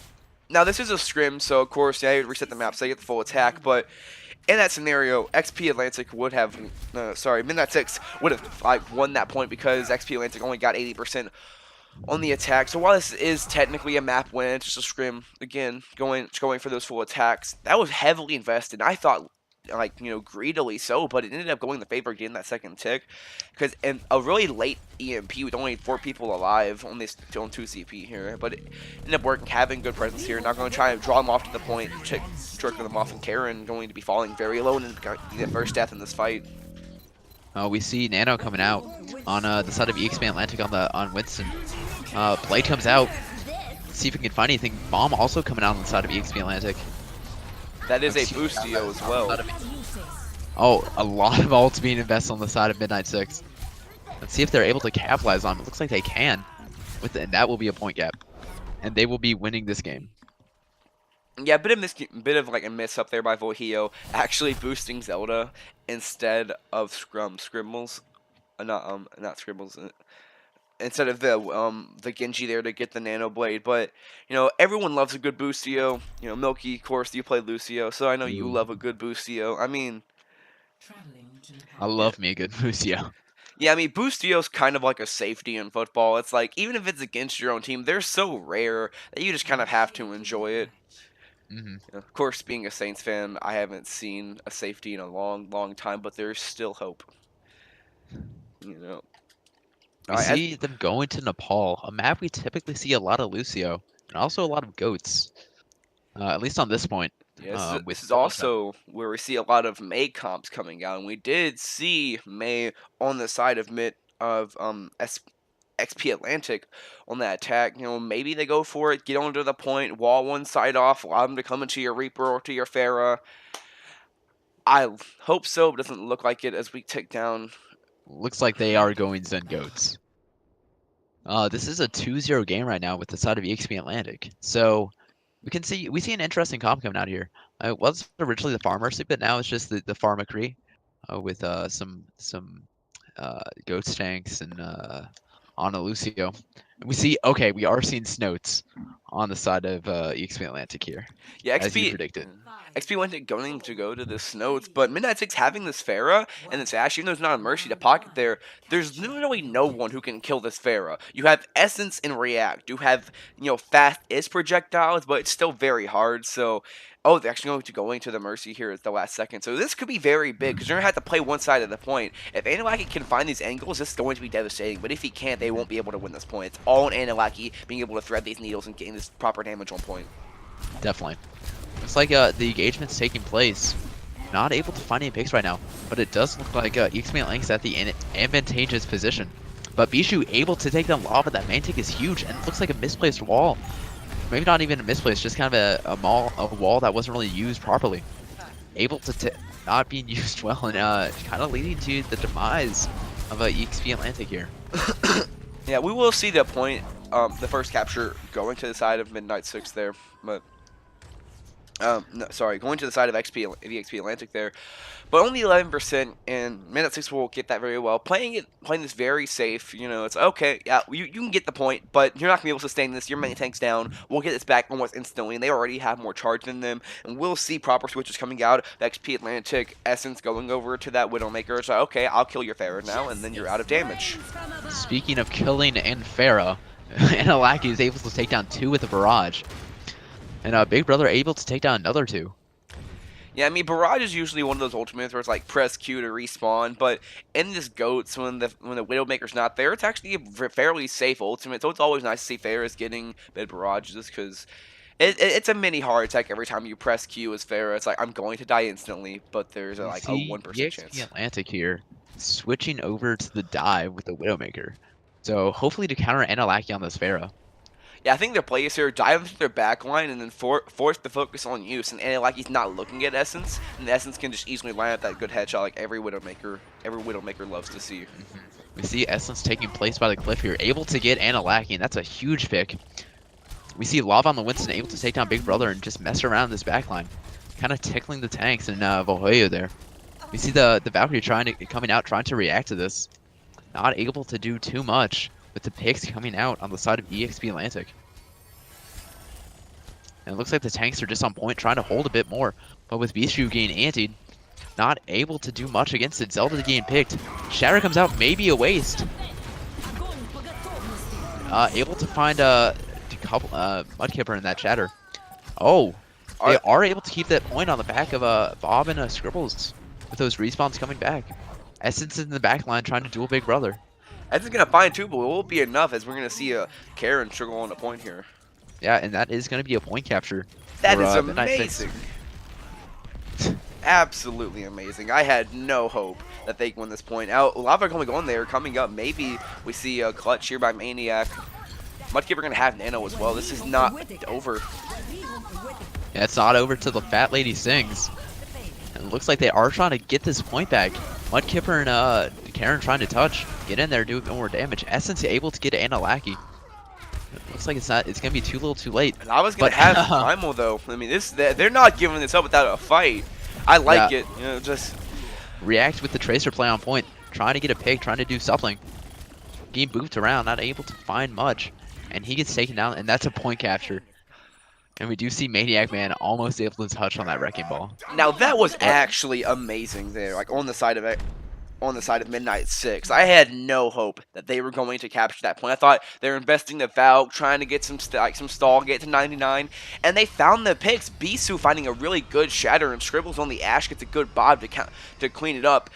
Now this is a scrim, so of course, yeah, you reset the map, so you get the full attack. But in that scenario, XP Atlantic would have, sorry, Midnight Six would have like won that point because XP Atlantic only got 80% on the attack. So while this is technically a map win, it's just a scrim. Again, going for those full attacks. That was heavily invested. I thought, like, greedily so, but it ended up going in the favor of getting that second tick, because in a really late EMP with only 4 people alive on this on 2 CP here, but it ended up working, having good presence here. Not going to try and draw them off to the point, jerking them off, and Karen going to be falling very low in the first death in this fight. We see Nano coming out on the side of EXP Atlantic on Winston. Blade comes out. See if we can find anything. Bomb also coming out on the side of EXP Atlantic. That is a boostio as well. Oh, a lot of ults being invested on the side of Midnight Six. Let's see if they're able to capitalize on it. Looks like they can. And that will be a point gap. And they will be winning this game. Yeah, bit of like a miss up there by Volhio, actually boosting Zelda instead of Scribbles, not Scribbles, instead of the Genji there to get the Nano Blade. But everyone loves a good boostio. Milky, of course, you play Lucio, so I know you Ooh. love a good boostio. I mean, I yeah, love me a good Lucio. yeah, I mean, boostio's kind of like a safety in football. It's like even if it's against your own team, they're so rare that you just kind of have to enjoy it. Hmm. Of course, being a Saints fan, I haven't seen a safety in a long, long time, but there's still hope. You know. We All right, see them going to Nepal, a map we typically see a lot of Lucio, and also a lot of goats. At least on this point, yeah, with this is Phillips out. also where we see a lot of May comps coming out, and we did see May on the side of XP Atlantic on that attack. Maybe they go for it, get onto the point, wall one side off, allow them to come into your Reaper or to your Pharah. I hope so, but it doesn't look like it as we tick down. Looks like they are going Zen goats. This is a 2-0 game right now with the side of EXP Atlantic. So we see an interesting comp coming out here. It was originally the Farm Mercy, but now it's just the Farm McCree with some Ghost tanks and on a Lucio. And we see we are seeing Snoats on the side of EXP Atlantic here, Yeah, as you predicted. XP went going to go to this Notes, but Midnight Six having this Pharah and this Ashe, even though there's not a Mercy to pocket there, there's literally no one who can kill this Pharah. You have Essence and React. You have, fast-ish projectiles, but it's still very hard, so... Oh, they're actually going to the Mercy here at the last second. So this could be very big, because you're going to have to play one side of the point. If Anunnaki can find these angles, this is going to be devastating. But if he can't, they won't be able to win this point. It's all on Anunnaki being able to thread these needles and getting this proper damage on point. Definitely. Looks like the engagement's taking place. Not able to find any picks right now, but it does look like EXP Atlantic's at the advantageous position. But Bishu able to take down Lava. That main tick is huge, and it looks like a misplaced wall. Maybe not even a misplaced, just kind of a wall that wasn't really used properly. Able to not being used well, and kind of leading to the demise of EXP Atlantic here. Yeah, we will see the point, the first capture going to the side of Midnight Six there, but no, sorry, going to the side of XP Atlantic there, but only 11%, and Midnight Six will get that very well. Playing this very safe, it's okay. Yeah, you can get the point, but you're not gonna be able to sustain this. Your many tanks down. We'll get this back almost instantly, and they already have more charge than them. And we'll see proper switches coming out. The XP Atlantic Essence going over to that Widowmaker. So okay, I'll kill your Pharah now, and then you're out of damage. Speaking of killing and Pharah, Anunnaki is able to take down 2 with a barrage. And Big Brother able to take down another 2. Yeah, I mean, Barrage is usually one of those ultimates where it's like press Q to respawn, but in this Goats, when the Widowmaker's not there, it's actually a fairly safe ultimate, so it's always nice to see Pharah's getting bit Barrages, because it's a mini heart attack every time you press Q as Pharah. It's like, I'm going to die instantly, but there's a 1% chance. Atlantic here switching over to the dive with the Widowmaker. So hopefully to counter Anunnaki on this Pharah. Yeah, I think their play is here, dive into their backline and then force the focus on use. And Anilacky's not looking at Essence, and Essence can just easily line up that good headshot like every Widowmaker loves to see. We see Essence taking place by the cliff here, able to get Anunnaki, and that's a huge pick. We see Lava on the Winston able to take down Big Brother and just mess around this backline, kind of tickling the tanks and Volhoyo there. We see the Valkyrie coming out, trying to react to this. not able to do too much with the picks coming out on the side of EXP Atlantic. And it looks like the tanks are just on point, trying to hold a bit more. But with Bishu getting antied, not able to do much against it. Zelda getting picked. Shatter comes out, maybe a waste. Able to find a couple Mudkipper in that Shatter. Oh, they are able to keep that point on the back of Bob and Scribbles with those respawns coming back. Essence in the back line trying to duel Big Brother. Essence gonna find two, but it won't be enough as we're gonna see Karen struggle on the point here. Yeah, and that is going to be a point capture. That is amazing. Absolutely amazing. I had no hope that they win this point. Out, Lava going there, coming up. Maybe we see a clutch here by Maniac. Mudkipper gonna have Nano as well. This is not over. Yeah, it's not over till the fat lady sings. And it looks like they are trying to get this point back. Mudkipper and Karen trying to touch, get in there, do more damage. Essence able to get Analaki. Looks like it's gonna be too little, too late. And I was gonna have Primal though. I mean, they're not giving this up without a fight. I like it. You know, just React with the Tracer play on point, trying to get a pick, trying to do something. Getting booped around, not able to find much, and he gets taken down, and that's a point capture. And we do see Maniac Man almost able to touch on that Wrecking Ball. Now that was actually amazing there, like on the side of it. On the side of Midnight 6. I had no hope that they were going to capture that point. I thought they were investing the Valk, trying to get some stall, get to 99, and they found the picks. Bisou finding a really good Shatter, and Scribbles on the Ash gets a good Bob to clean it up.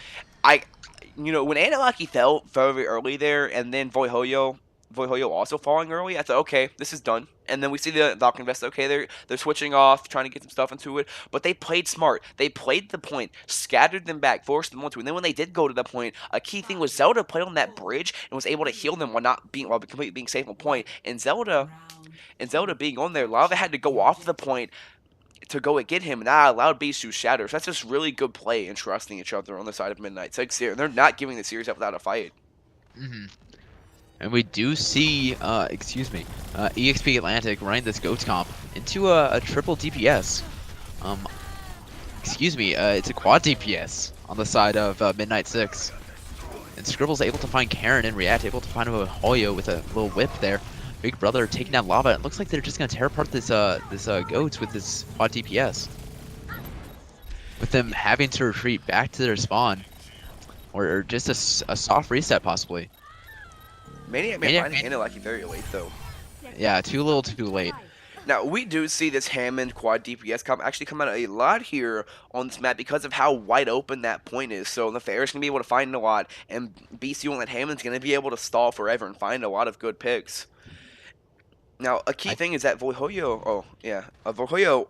You know, when Analaki fell very early there, and then Voihoyo also falling early, I thought, okay, this is done. And then we see the Valk Invest, okay, they're switching off, trying to get some stuff into it, but they played smart. They played the point, scattered them back, forced them onto it. And then when they did go to the point, a key thing was Zelda played on that bridge and was able to heal them while completely being safe on point. And Zelda being on there, Lava had to go off the point to go and get him, and that allowed Bisou Shatter. So that's just really good play and trusting each other on the side of Midnight 6 here. They're not giving the series up without a fight. And we do see, EXP Atlantic running this Goats comp into a triple DPS. It's a quad DPS on the side of Midnight 6. And Scribble's able to find Karen and React, able to find a Hoyo with a little whip there. Big Brother taking down Lava. It looks like they're just going to tear apart this Goats with this quad DPS. With them having to retreat back to their spawn. Or just a soft reset, possibly. Maniac Man finding Analaki very late, though. Yeah, too little, too late. Now, we do see this Hammond quad DPS actually come out a lot here on this map because of how wide open that point is. So the Fair's going to be able to find a lot, and BC on that Hammond's going to be able to stall forever and find a lot of good picks. Now, a key thing is that Voihoyo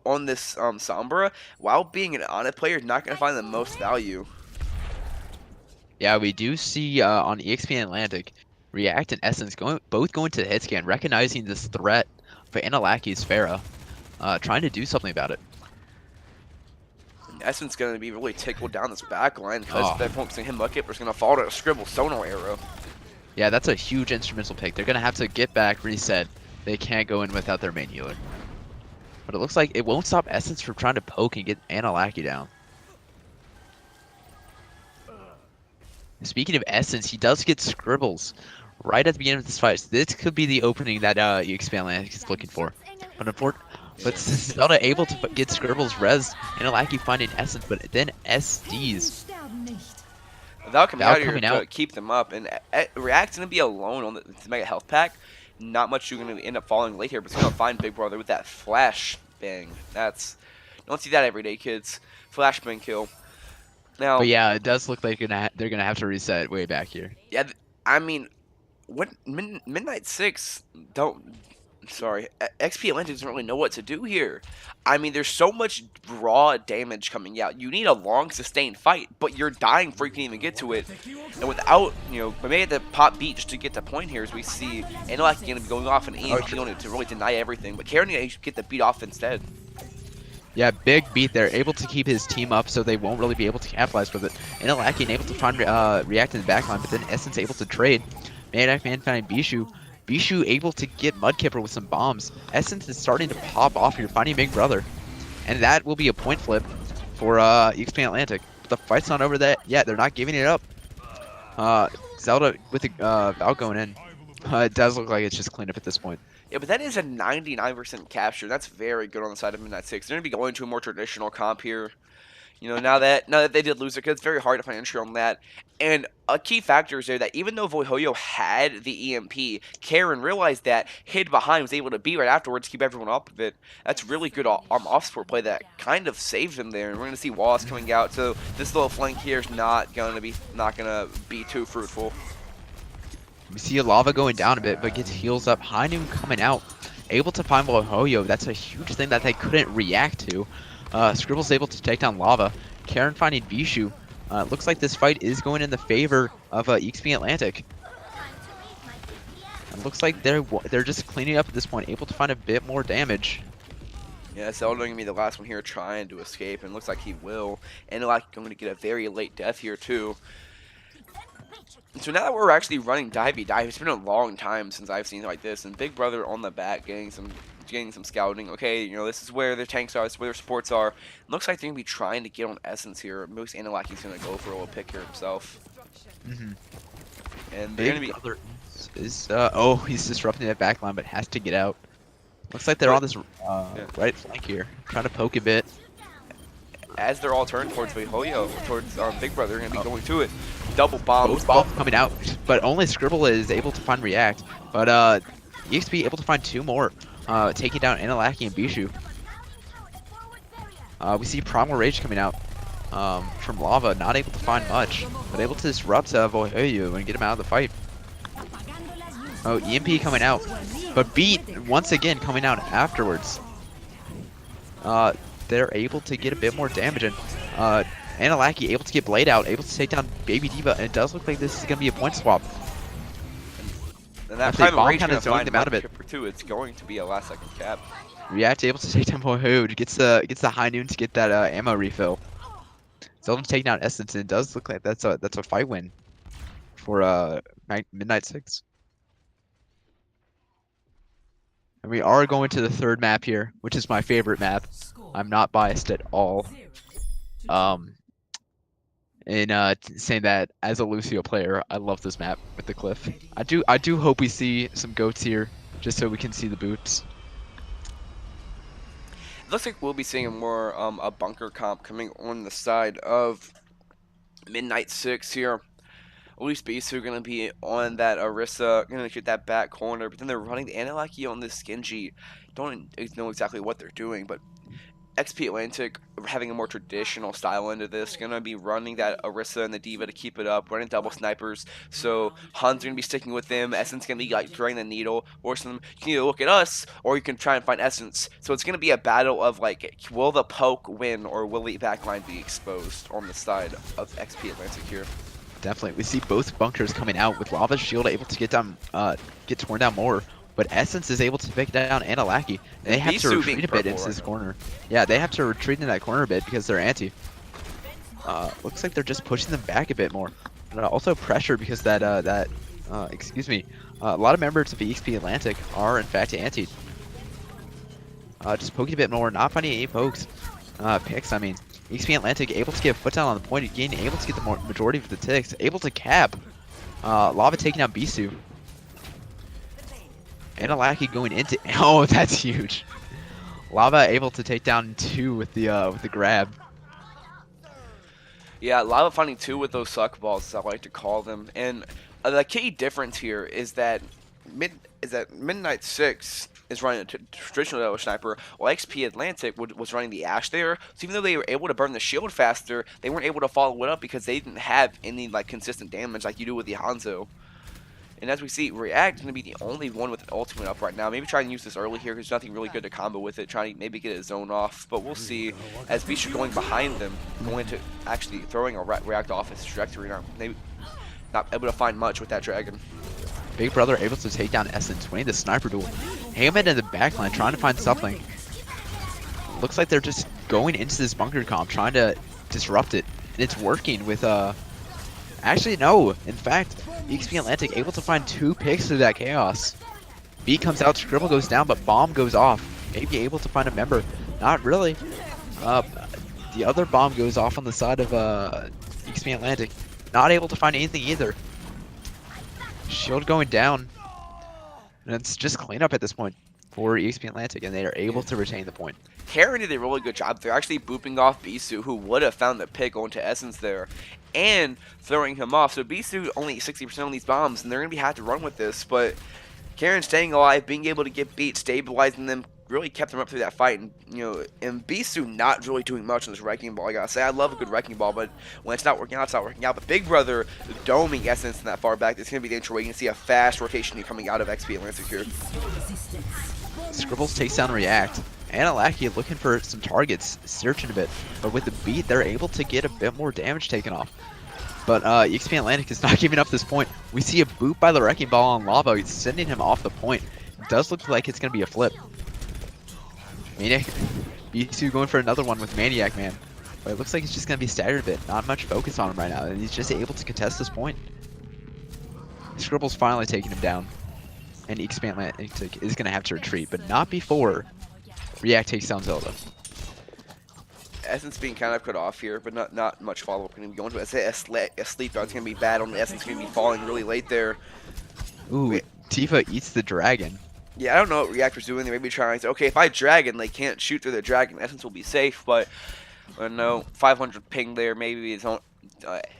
on this Sombra, while being an Ana player, is not going to find the most value. Yeah, we do see on EXP Atlantic, React and Essence both going to the hit scan, recognizing this threat for Analaki's Pharah, trying to do something about it. And Essence going to be really tickled down this back line because they're focusing him Mudkipper's going to fall to a Scribble Sonar arrow. Yeah, that's a huge instrumental pick. They're going to have to get back, reset. They can't go in without their main healer. But it looks like it won't stop Essence from trying to poke and get Analaki down. Speaking of Essence, he does get Scribbles right at the beginning of this fight. So this could be the opening that EXP Atlantic is looking for. But Zelda able to get Scribbles res, Analaki finding Essence, but then SDs. Without coming out here to keep them up, and React's going to be alone on the Mega Health Pack. Not much you're going to end up falling late here, but it's going to find Big Brother with that flash bang. Don't see that every day, kids. Flash bang kill. Now, but yeah, it does look like they're gonna have to reset way back here. Yeah, I mean, what Midnight 6 XP Atlantic doesn't really know what to do here. I mean, there's so much raw damage coming out. You need a long, sustained fight, but you're dying before you can even get to it. And without, we may have to pop beat just to get the point here as we see Analaki going to be going off and EMP to really deny everything. But Karen needs to get the beat off instead. Yeah, big beat there. Able to keep his team up so they won't really be able to capitalize with it. Analaki able to find React in the backline, but then Essence able to trade. Maniac Man finding Bishu. Bishu able to get Mudkipper with some bombs. Essence is starting to pop off here, finding Big Brother. And that will be a point flip for EXP Atlantic. But the fight's not over that yet. They're not giving it up. Zelda with the Val going in. It does look like it's just cleaned up at this point. Yeah, but that is a 99% capture. That's very good on the side of Midnight Six. They're gonna be going to a more traditional comp here. Now that they did lose it, 'cause it's very hard to find entry on that. And a key factor is there that even though Voihoyo had the EMP, Karen realized that, hid behind, was able to beat right afterwards, keep everyone off of it. That's really good off-support play that kind of saved him there. And we're gonna see Wallace coming out, so this little flank here is not gonna be too fruitful. We see Lava going down a bit, but gets heals up. High Noon coming out, able to find Hoyo. That's a huge thing that they couldn't react to. Scribble's able to take down Lava. Karen finding Vishu. Looks like this fight is going in the favor of EXP Atlantic. It looks like they're just cleaning up at this point, able to find a bit more damage. Yeah, Zelda gonna be the last one here trying to escape, and looks like he will. And like going to get a very late death here too. So now that we're actually running Divey Dive, it's been a long time since I've seen it like this, and Big Brother on the back getting some scouting. Okay, this is where their tanks are, this is where their supports are. It looks like they're gonna be trying to get on Essence here. Most Analaki's gonna go for a little pick here himself. And they're gonna be. Brother oh, he's disrupting that back line, but has to get out. Looks like they're on this right flank here, trying to poke a bit. As they're all turned towards Hoyo, towards Big Brother, they're gonna be going to it. Double bomb. Both bombs coming out, but only Scribble is able to find React. But EXP able to find two more, taking down Analaki and Bishu. We see Primal Rage coming out from Lava, not able to find much, but able to disrupt Voihoyu and get him out of the fight. Oh, EMP coming out, but Beat once again coming out afterwards. They're able to get a bit more damage in. Analaki able to get Blade out, able to take down Baby Diva, and it does look like this is going to be a point swap. And that Primal Rage kind of zoning them out of it. Too. It's going to be a last second cap. React able to take down Voihood, gets the High Noon to get that ammo refill. Zelda taking down Essence, and it does look like that's a fight win for Midnight Six. And we are going to the third map here, which is my favorite map. I'm not biased at all. Saying that as a Lucio player, I love this map with the cliff. I do hope we see some goats here, just so we can see the boots. It looks like we'll be seeing a bunker comp coming on the side of Midnight Six here. At least Bisu going to be on that Orisa, going to get that back corner, but then they're running the Analaki on this Skinji. Don't know exactly what they're doing, but XP Atlantic having a more traditional style into this, going to be running that Orisa and the Diva to keep it up, running double snipers, so Han's going to be sticking with them, Essence going to be like throwing the needle, or some, you can either look at us, or you can try and find Essence. So it's going to be a battle of like, will the poke win, or will the backline be exposed on the side of XP Atlantic here? Definitely, we see both bunkers coming out with Lava's shield able to get torn down more, but Essence is able to pick down Analaki. They have to retreat a bit into this corner. Yeah, they have to retreat in that corner a bit because they're anti. Looks like they're just pushing them back a bit more. And also pressure because a lot of members of EXP Atlantic are in fact anti. Just poking a bit more, not finding any pokes. Picks, I mean. EXP Atlantic able to get a foot down on the point again, able to get the majority of the ticks, able to cap. Lava taking out Bisu. Analaki going into oh, that's huge. Lava able to take down two with the grab. Yeah, Lava finding two with those suck balls, as I like to call them. And the key difference here is that Midnight Six is running a traditional yellow sniper, while XP Atlantic was running the Ash there. So even though they were able to burn the shield faster, they weren't able to follow it up because they didn't have any like consistent damage like you do with the Hanzo. And as we see, React is going to be the only one with an ultimate up right now. Maybe try and use this early here because there's nothing really good to combo with it. Trying to maybe get a zone off, but we'll see. As Bishu going behind them, going to actually throwing a React off his trajectory now. Maybe not able to find much with that dragon. Big Brother able to take down Essence, winning the sniper duel. Hammond in the backline trying to find something. Looks like they're just going into this bunker comp, trying to disrupt it. And it's working with, actually, no. In fact, EXP Atlantic able to find two picks through that chaos. B comes out, Scribble goes down, but bomb goes off. Maybe able to find a member. Not really. The other bomb goes off on the side of, EXP Atlantic. Not able to find anything either. Shield going down. And it's just cleanup at this point for EXP Atlantic, and they are able to retain the point. Karen did a really good job. They're actually booping off Bisu, who would have found the pick going to Essence there, and throwing him off. So Bisu only 60% on these bombs, and they're going to have to run with this. But Karen staying alive, being able to get beat, stabilizing them, really kept them up through that fight. And and Bisu not really doing much on this wrecking ball. I gotta say, I love a good wrecking ball, but when it's not working out, it's not working out. But Big Brother doming Essence in that far back, it's gonna be the intro. You can see a fast rotation coming out of XP Atlantic here. Scribbles takes down React. Anunnaki looking for some targets, searching a bit, but with the beat, they're able to get a bit more damage taken off. But EXP Atlantic is not giving up this point. We see a boot by the Wrecking Ball on Lava, it's sending him off the point. It does look like it's going to be a flip. Maniac, B2 going for another one with Maniac Man. But it looks like it's just going to be staggered a bit. Not much focus on him right now, and he's just able to contest this point. Scribble's finally taking him down. And EXP Atlantic is going to have to retreat, but not before React takes down Zelda. Essence being kind of cut off here, but not much follow-up. Going to be going to a sleep out. It's going to be bad on Essence. Going to be falling really late there. Ooh, Tifa eats the dragon. Yeah, I don't know what React was doing. They may be trying to, okay, if I dragon, they can't shoot through the dragon. Essence will be safe, but no, 500 ping there. Maybe his own,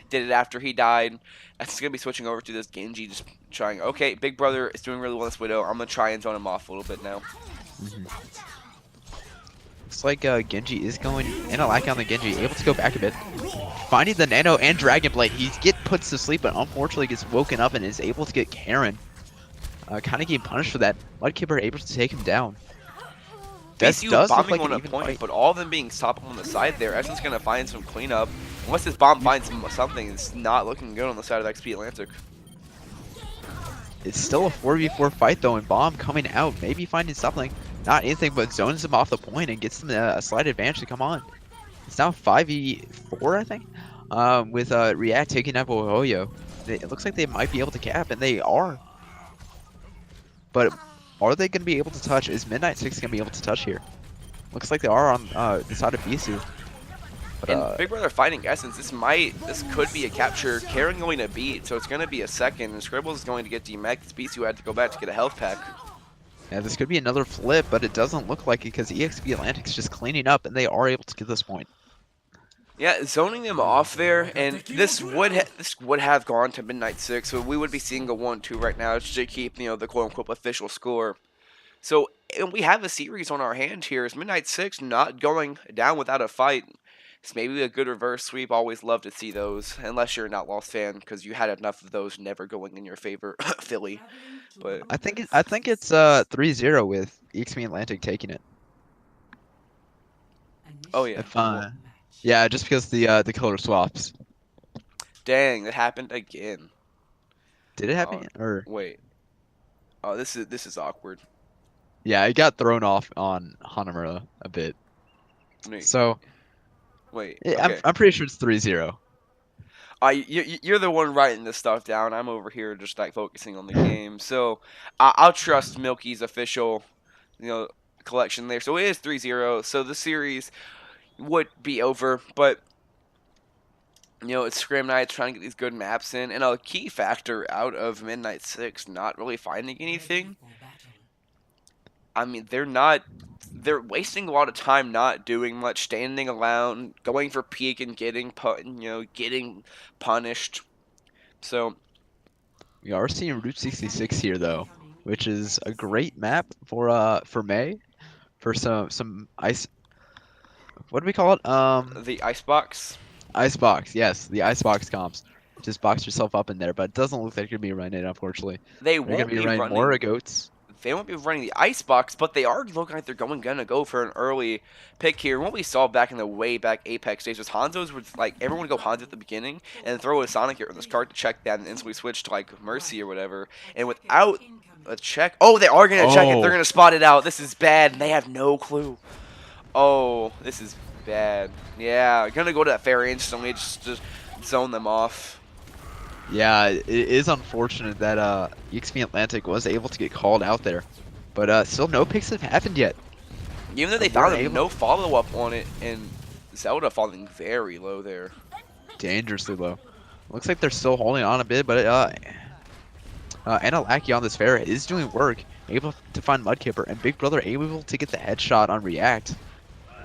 did it after he died. Essence going to be switching over to this Genji, just trying, okay, Big Brother is doing really well in this Widow. I'm going to try and zone him off a little bit now. Looks like Genji is going in a lack on the Genji, able to go back a bit. Finding the Nano and Dragon Blade, he puts to sleep, but unfortunately gets woken up and is able to get Karen. Kind of getting punished for that. Mudkipper able to take him down. This does look bombing like on a point, but all of them being stopped on the side there. Essence going to find some cleanup. Unless this bomb finds something, it's not looking good on the side of XP Atlantic. It's still a 4v4 fight though, and Bomb coming out, maybe finding something. Not anything, but zones him off the point and gets them a slight advantage to come on. It's now 5v4, I think, with React taking out Bohoyo. It looks like they might be able to cap, and they are. But are they going to be able to touch? Is Midnight 6 going to be able to touch here? Looks like they are on the side of Bisu. But, and Big Brother fighting Essence, this could be a capture. Karen going to beat, so it's going to be a second, and Scribbles is going to get demeched. Bisu had to go back to get a health pack. Yeah, this could be another flip, but it doesn't look like it because EXP Atlantic's just cleaning up, and they are able to get this point. Yeah, zoning them off there, and this would have gone to Midnight 6, so we would be seeing a 1-2 right now just to keep, the quote-unquote official score. So, and we have a series on our hand here. Is Midnight 6 not going down without a fight? It's maybe a good reverse sweep. Always love to see those, unless you're an Outlaws fan, because you had enough of those never going in your favor, Philly. But I think it's 3-0 with EXP Atlantic taking it. Oh yeah. If, yeah, just because the color swaps. Dang, that happened again. Did it happen? Or wait. Oh, this is awkward. Yeah, it got thrown off on Hanamura a bit. Wait. So wait. Okay. I'm pretty sure it's 3-0. You're the one writing this stuff down. I'm over here just like focusing on the game. So I'll trust Milky's official, collection there. So it is 3-0. So the series would be over, but it's Scram Knights trying to get these good maps in, and a key factor out of Midnight 6 not really finding anything. I mean, they're wasting a lot of time not doing much, standing around, going for peek and getting punished. So we are seeing Route 66 here though, which is a great map for May, for some ice. What do we call it? The Icebox. Icebox, yes, the Icebox comps. Just box yourself up in there, but it doesn't look like you're gonna be running it, unfortunately. They're gonna be running more goats. They won't be running the Icebox, but they are looking like they're gonna go for an early pick here. What we saw back in the way back Apex days was Hanzo's would everyone would go Hanzo at the beginning and then throw a Sonic here on this card to check that and instantly switch to Mercy or whatever. And without a check, they are gonna check it. They're gonna spot it out. This is bad, and they have no clue. Oh, this is bad. Yeah, gonna go to that fair instantly, just zone them off. Yeah, it is unfortunate that EXP Atlantic was able to get called out there, but still no picks have happened yet. Even though they found no follow-up on it, and Zelda falling very low there. Dangerously low. Looks like they're still holding on a bit, but Analaki on this fair is doing work, able to find Mudkipper, and Big Brother able to get the headshot on React.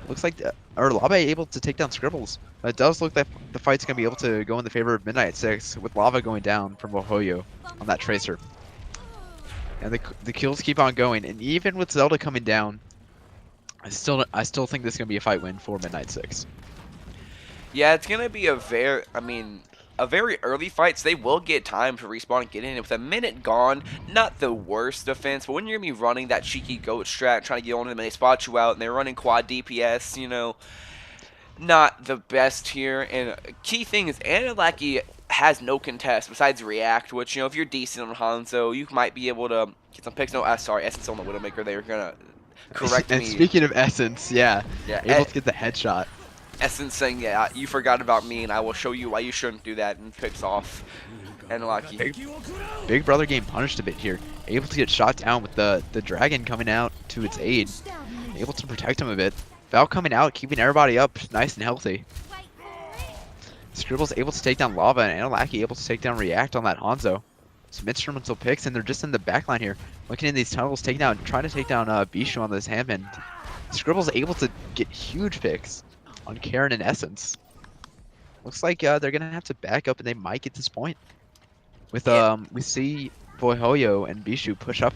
Looks like, or Lava able to take down Scribbles. It does look like the fight's going to be able to go in the favor of Midnight 6, with Lava going down from Wohoyo on that Tracer. And the kills keep on going, and even with Zelda coming down, I still think this is going to be a fight win for Midnight 6. Yeah, it's gonna be a very early fight, so they will get time to respawn and get in. With a minute gone, not the worst defense, but when you're gonna be running that cheeky goat strat, trying to get on them, and they spot you out, and they're running quad DPS, not the best here. And a key thing is Anunnaki has no contest besides React, which, if you're decent on Hanzo, you might be able to get some picks. No, sorry, Essence on the Widowmaker. They're gonna correct And me. speaking of Essence, yeah, able Yeah, to get the headshot. Essence saying, yeah, you forgot about me, and I will show you why you shouldn't do that, and picks off Anunnaki. Big Brother getting punished a bit here. Able to get shot down with the dragon coming out to its aid. Able to protect him a bit. Val coming out, keeping everybody up nice and healthy. Scribble's able to take down Lava, and Anunnaki able to take down React on that Hanzo. Some instrumental picks, and they're just in the backline here. Looking in these tunnels, trying to take down Bishu on this Hammond. Scribble's able to get huge picks on Karen and Essence. Looks like they're gonna have to back up, and they might get this point. With we see Voihoyo and Bishu push up.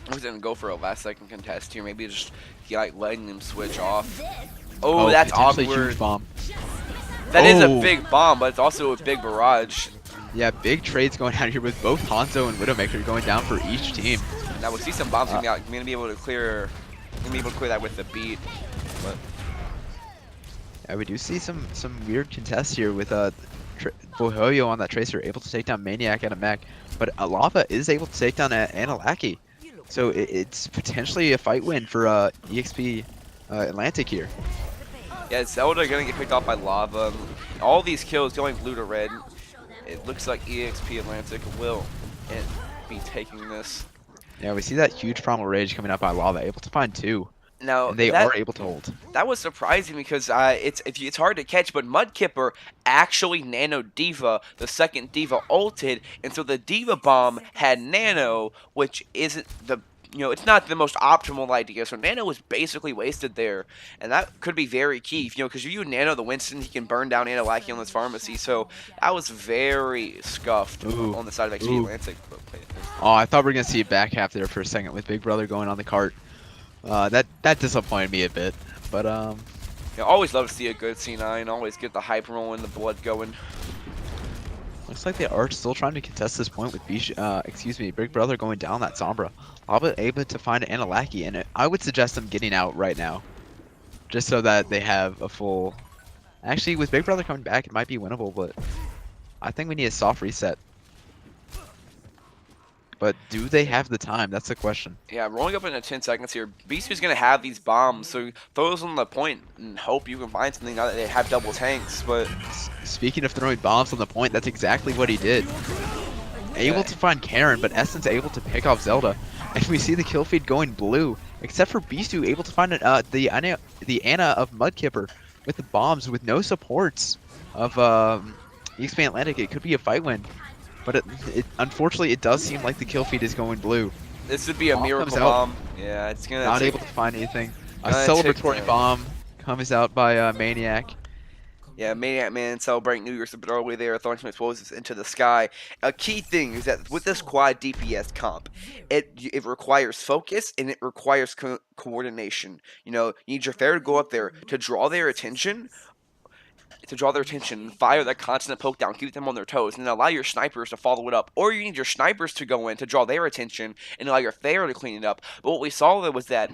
I was gonna go for a last second contest here, maybe just letting them switch off. Oh, Oh, that's potentially awkward. huge bomb. That is a Oh. big bomb, but it's also a big barrage. Yeah, big trades going down here with both Hanzo and Widowmaker going down for each team. Now we see some bombs coming out. I'm gonna be able to clear that with the beat. But Yeah, we do see some weird contests here with Voihoyo on that Tracer able to take down Maniac and a mech, but Lava is able to take down Anunnaki. So it's potentially a fight win for EXP Atlantic here. yeah, Zelda gonna get picked off by Lava. All these kills going blue to red. It looks like EXP Atlantic will be taking this. Yeah, we see that huge Primal Rage coming up by Lava, able to find two, Now and they are able to hold. that was surprising because it's hard to catch, but Mudkipper actually Nano Diva, the second Diva ulted, and so the Diva bomb had Nano, which isn't it's not the most optimal idea. So Nano was basically wasted there, and that could be very key, because if you Nano the Winston, he can burn down Anunnaki on this pharmacy. So that was very scuffed on the side of XP Atlantic. Oh, I thought we were gonna see a back half there for a second with Big Brother going on the cart. That disappointed me a bit, but Always love to see a good C9. Always get the hype rolling, the blood going. looks like they are still trying to contest this point with Big Brother going down that Sombra. Alba able to find Anunnaki, and I would suggest them getting out right now, just so that they have a full. Actually, with Big Brother coming back, it might be winnable, but I think we need a soft reset. But do they have the time? That's the question. Yeah, rolling up into 10 seconds here. Beastu's going to have these bombs, so throw those on the point and hope you can find something now that they have double tanks. But Speaking of throwing bombs on the point, that's exactly what he did. Able to find Karen, but Essence able to pick off Zelda. And we see the kill feed going blue, except for Beastu able to find the Anna of Mudkipper with the bombs with no supports of EXP Atlantic. It could be a fight win, but unfortunately it does seem like the kill feed is going blue. this would be a miracle bomb. Yeah, it's going to Not able to find anything. A take celebratory bomb comes out by Maniac. Yeah, Maniac Man celebrating New Year's a bit early there, throwing some explosives into the sky. A key thing is that with this quad DPS comp, it requires focus and it requires coordination. You need your fair to go up there to draw their attention, fire that constant poke down, keep them on their toes, and then allow your snipers to follow it up. Or you need your snipers to go in to draw their attention and allow your fair to clean it up. But what we saw there was that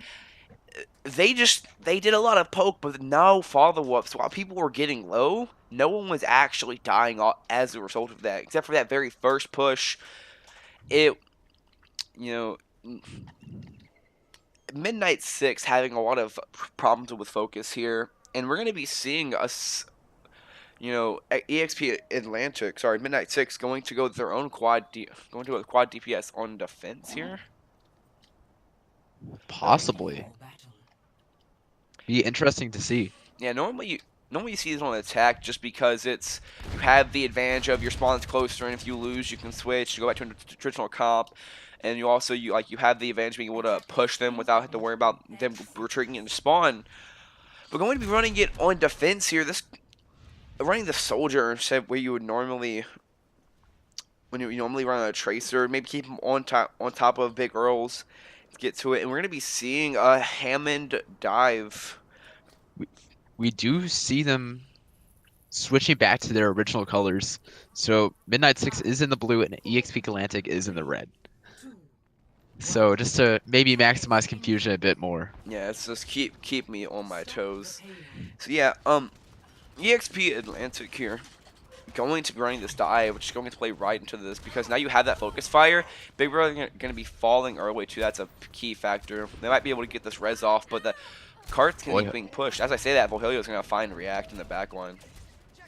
they did a lot of poke, but no follow-ups. While people were getting low, no one was actually dying as a result of that, except for that very first push. Midnight 6 having a lot of problems with focus here, and we're going to be seeing us, EXP Atlantic, sorry, Midnight 6 going to go with their own going to a quad DPS on defense here. Possibly. Be interesting to see. Yeah, normally normally you see this on attack just because it's you have the advantage of your spawn's closer, and if you lose, you can switch to go back to a traditional comp. And you also you have the advantage of being able to push them without having to worry about them retreating into spawn. We're going to be running it on defense here. This running the soldier instead where you would normally when you normally run a tracer, maybe keep him on top of big Earls to get to it. And we're going to be seeing a Hammond dive. We, we do see them switching back to their original colors. So Midnight Six is in the blue and EXP Atlantic is in the red. So just to maybe maximize confusion a bit more. Yeah, it's just keep me on my toes. So yeah, EXP Atlantic here going to be running this dive, which is going to play right into this because now you have that focus fire. Big Brother going to be falling early too. That's a key factor. They might be able to get this res off, but the cart's going to be being pushed. As I say that, Volhilio is going to find React in the back line.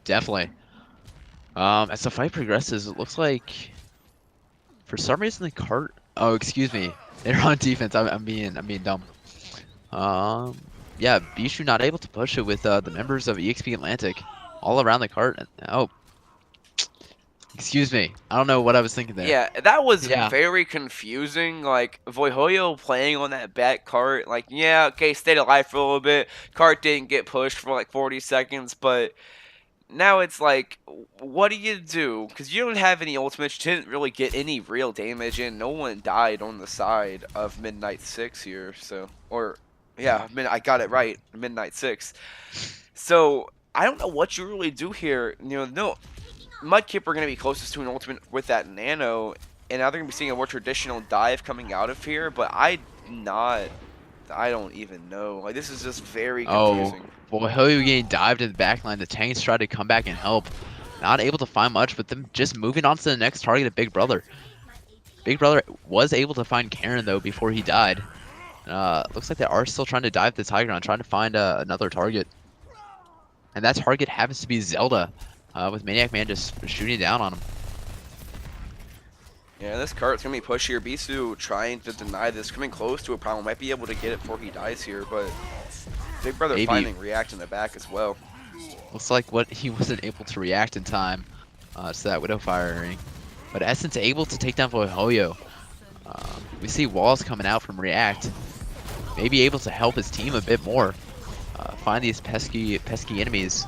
Definitely. As the fight progresses, it looks like for some reason the cart. Oh, excuse me. They're on defense. I'm being dumb. Yeah, Bishu not able to push it with the members of EXP Atlantic all around the cart. Oh, excuse me. I don't know what I was thinking there. Yeah, that was Yeah. very confusing. Like, Voihoyo playing on that back cart. Like, yeah, okay, stayed alive for a little bit. Cart didn't get pushed for like 40 seconds, but now it's like, what do you do? Because you don't have any ultimates. You didn't really get any real damage, and no one died on the side of Midnight 6 here. So, or, yeah, I got it right. Midnight 6. So, I don't know what you really do here. No, Mudkip are going to be closest to an ultimate with that nano, and now they're going to be seeing a more traditional dive coming out of here, but I don't even know. Like, this is just very Oh, confusing. boy, Hoyu getting dived in the backline. The tanks tried to come back and help. Not able to find much, but them just moving on to the next target of Big Brother. Big Brother was able to find Karen, though, before he died. Looks like they are still trying to dive this high ground, trying to find another target. And that target happens to be Zelda, with Maniac Man just shooting down on him. Yeah, this cart's going to be pushed here. Bisu trying to deny this, coming close to a problem. Might be able to get it before he dies here, but Big Brother Maybe. finding React in the back as well. Looks like he wasn't able to react in time to that Widow firing. But Essence able to take down Voihoyo. We see walls coming out from React. Maybe able to help his team a bit more. Find these pesky enemies.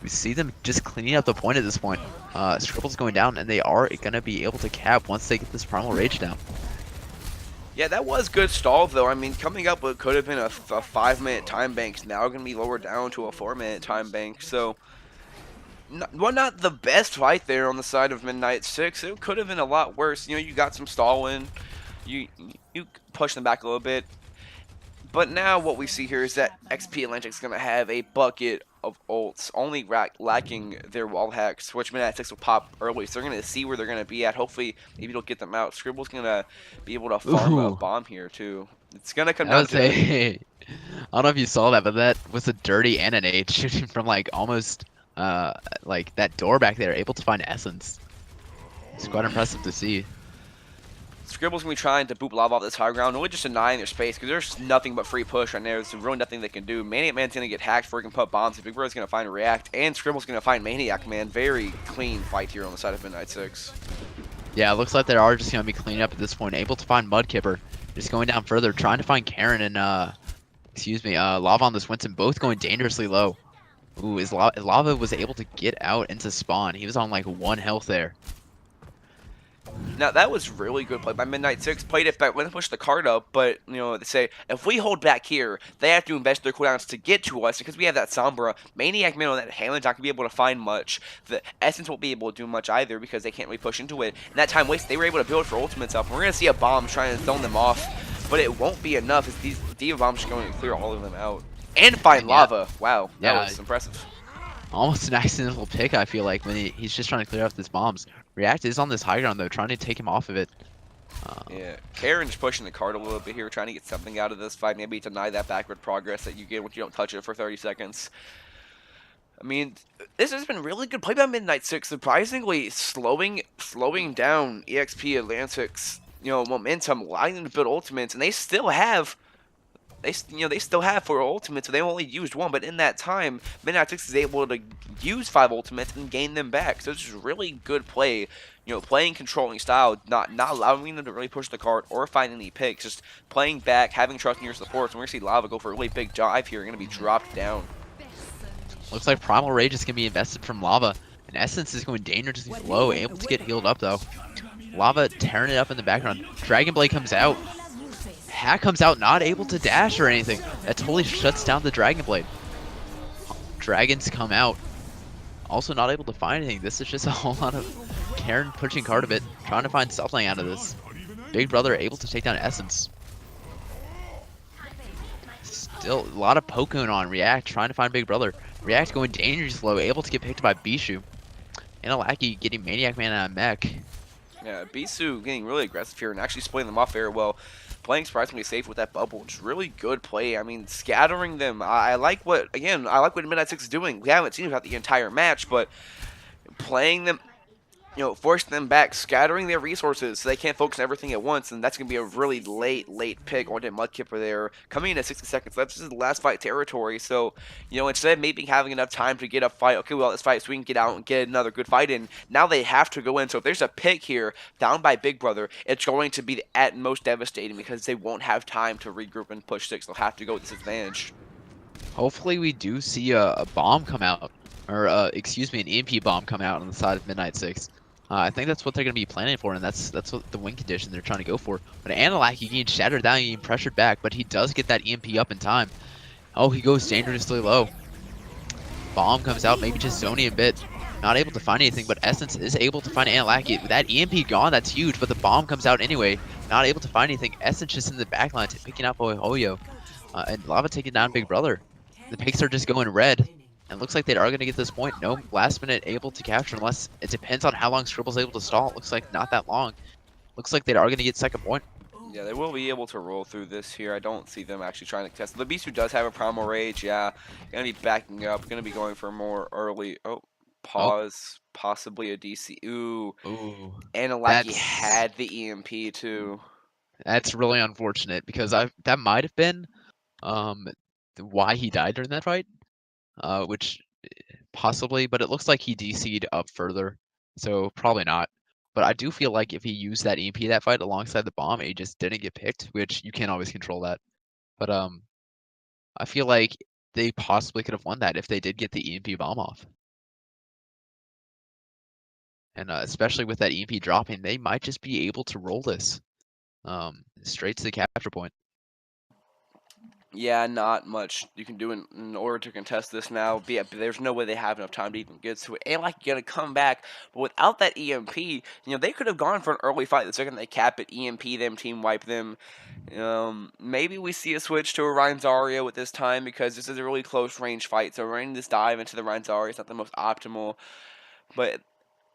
We see them just cleaning up the point at this point. Scribble's going down, and they are going to be able to cap once they get this Primal Rage down. Yeah, that was good stall, though. I mean, coming up what could have been a 5-minute time bank now going to be lowered down to a 4-minute time bank. So, not the best fight there on the side of Midnight 6. It could have been a lot worse. You got some stalling. You push them back a little bit. But now what we see here is that XP Atlantic's going to have a bucket of ults, only lacking their wall hacks, which Midnight 6 will pop early. So they're going to see where they're going to be at. Hopefully, maybe it'll get them out. Scribble's going to be able to farm a Ooh, bomb here, too. It's going to come that down was to... a... I don't know if you saw that, but that was a dirty Ananate shooting from like almost like that door back there, able to find Essence. It's quite impressive to see. Scribble's going to be trying to boop lava off this high ground, really just denying their space, because there's nothing but free push on there. There's really nothing they can do. Maniac Man's going to get hacked before he can put bombs. Big Brother's going to find React, and Scribble's going to find Maniac Man. Very clean fight here on the side of Midnight 6. Yeah, it looks like they are just going to be cleaning up at this point. Able to find Mudkipper. Just going down further, trying to find Karen and, Lava on this Winston, both going dangerously low. Ooh, Lava was able to get out into spawn. He was on like 1 health there. Now, that was really good play by Midnight 6. Played it back, went and pushed the card up, but, they say, if we hold back here, they have to invest their cooldowns to get to us, because we have that Sombra. Maniac Man on that Hammond's not going to be able to find much. The Essence won't be able to do much either, because they can't really push into it. And that time wasted, they were able to build for ultimates up. We're going to see a bomb trying to zone them off, but it won't be enough, as these Diva Bombs are going to clear all of them out. And find lava. Wow, that was impressive. Almost an accidental pick, I feel like, when he's just trying to clear off his bombs. React is on this high ground, though, trying to take him off of it. Yeah, Karen's pushing the card a little bit here, trying to get something out of this fight. Maybe deny that backward progress that you get when you don't touch it for 30 seconds. I mean, this has been really good play by Midnight 6. Surprisingly, slowing down EXP Atlantic's momentum, allowing them to build ultimates, and they still have they still have 4 ultimates, so they only used one. But in that time, Midnight Six is able to use 5 ultimates and gain them back. So it's just really good play. Playing controlling style, not allowing them to really push the card or find any picks. Just playing back, having trust in your supports. And we're gonna see Lava go for a really big dive here. Gonna be dropped down. Looks like Primal Rage is going to be invested from Lava. And Essence is going dangerously low, able to get healed up though. Lava tearing it up in the background. Dragon Blade comes out. Hack comes out, not able to dash or anything. That totally shuts down the Dragon Blade. Dragons come out. Also not able to find anything. This is just a whole lot of Karen pushing card a bit, trying to find something out of this. Big Brother able to take down Essence. Still a lot of poking on React, trying to find Big Brother. React going dangerously low, able to get picked by Bishu. Inalaki getting Maniac Man out of mech. Yeah, Bisu getting really aggressive here and actually splitting them off very well. Playing surprisingly safe with that bubble. Just really good play. I mean, scattering them. I like what Midnight Six is doing. We haven't seen it throughout the entire match, but playing them, forcing them back, scattering their resources so they can't focus on everything at once, and that's going to be a really late pick onto Mudkipper there. Coming in at 60 seconds, that's just the last fight territory, so, instead of maybe having enough time to get a fight, okay, well, let's fight so we can get out and get another good fight in, now they have to go in, so if there's a pick here, down by Big Brother, it's going to be at most devastating because they won't have time to regroup and push 6, they'll have to go with disadvantage. Hopefully we do see a bomb come out, or excuse me, an EMP bomb come out on the side of Midnight Six. I think that's what they're going to be planning for, and that's what the win condition they're trying to go for. But Anilaki getting shattered down, getting pressured back, but he does get that EMP up in time. Oh, he goes dangerously low. Bomb comes out, maybe just zoning a bit. Not able to find anything, but Essence is able to find Anilaki. With that EMP gone, that's huge, but the bomb comes out anyway. Not able to find anything. Essence just in the backline picking up Hoyo. And Lava taking down Big Brother. The picks are just going red. And looks like they are going to get this point. No last minute able to capture unless it depends on how long Scribble's able to stall. It looks like not that long. Looks like they are going to get second point. Yeah, they will be able to roll through this here. I don't see them actually trying to contest. The Beast who does have a Primal Rage, yeah. Going to be backing up. Going to be going for more early. Oh, pause. Possibly a DC. Ooh. Ooh. Anilaki had the EMP too. That's really unfortunate because that might have been why he died during that fight. Which possibly, but it looks like he DC'd up further, so probably not. But I do feel like if he used that EMP that fight alongside the bomb, he just didn't get picked, which you can't always control that. But I feel like they possibly could have won that if they did get the EMP bomb off. And especially with that EMP dropping, they might just be able to roll this straight to the capture point. Yeah, not much you can do in order to contest this now. But yeah, there's no way they have enough time to even get to it. And like you're gonna come back, but without that EMP, they could have gone for an early fight. The second they cap it, EMP them, team wipe them. Maybe we see a switch to a Rein Zarya with this time because this is a really close range fight. So running this dive into the Rein Zarya is not the most optimal. But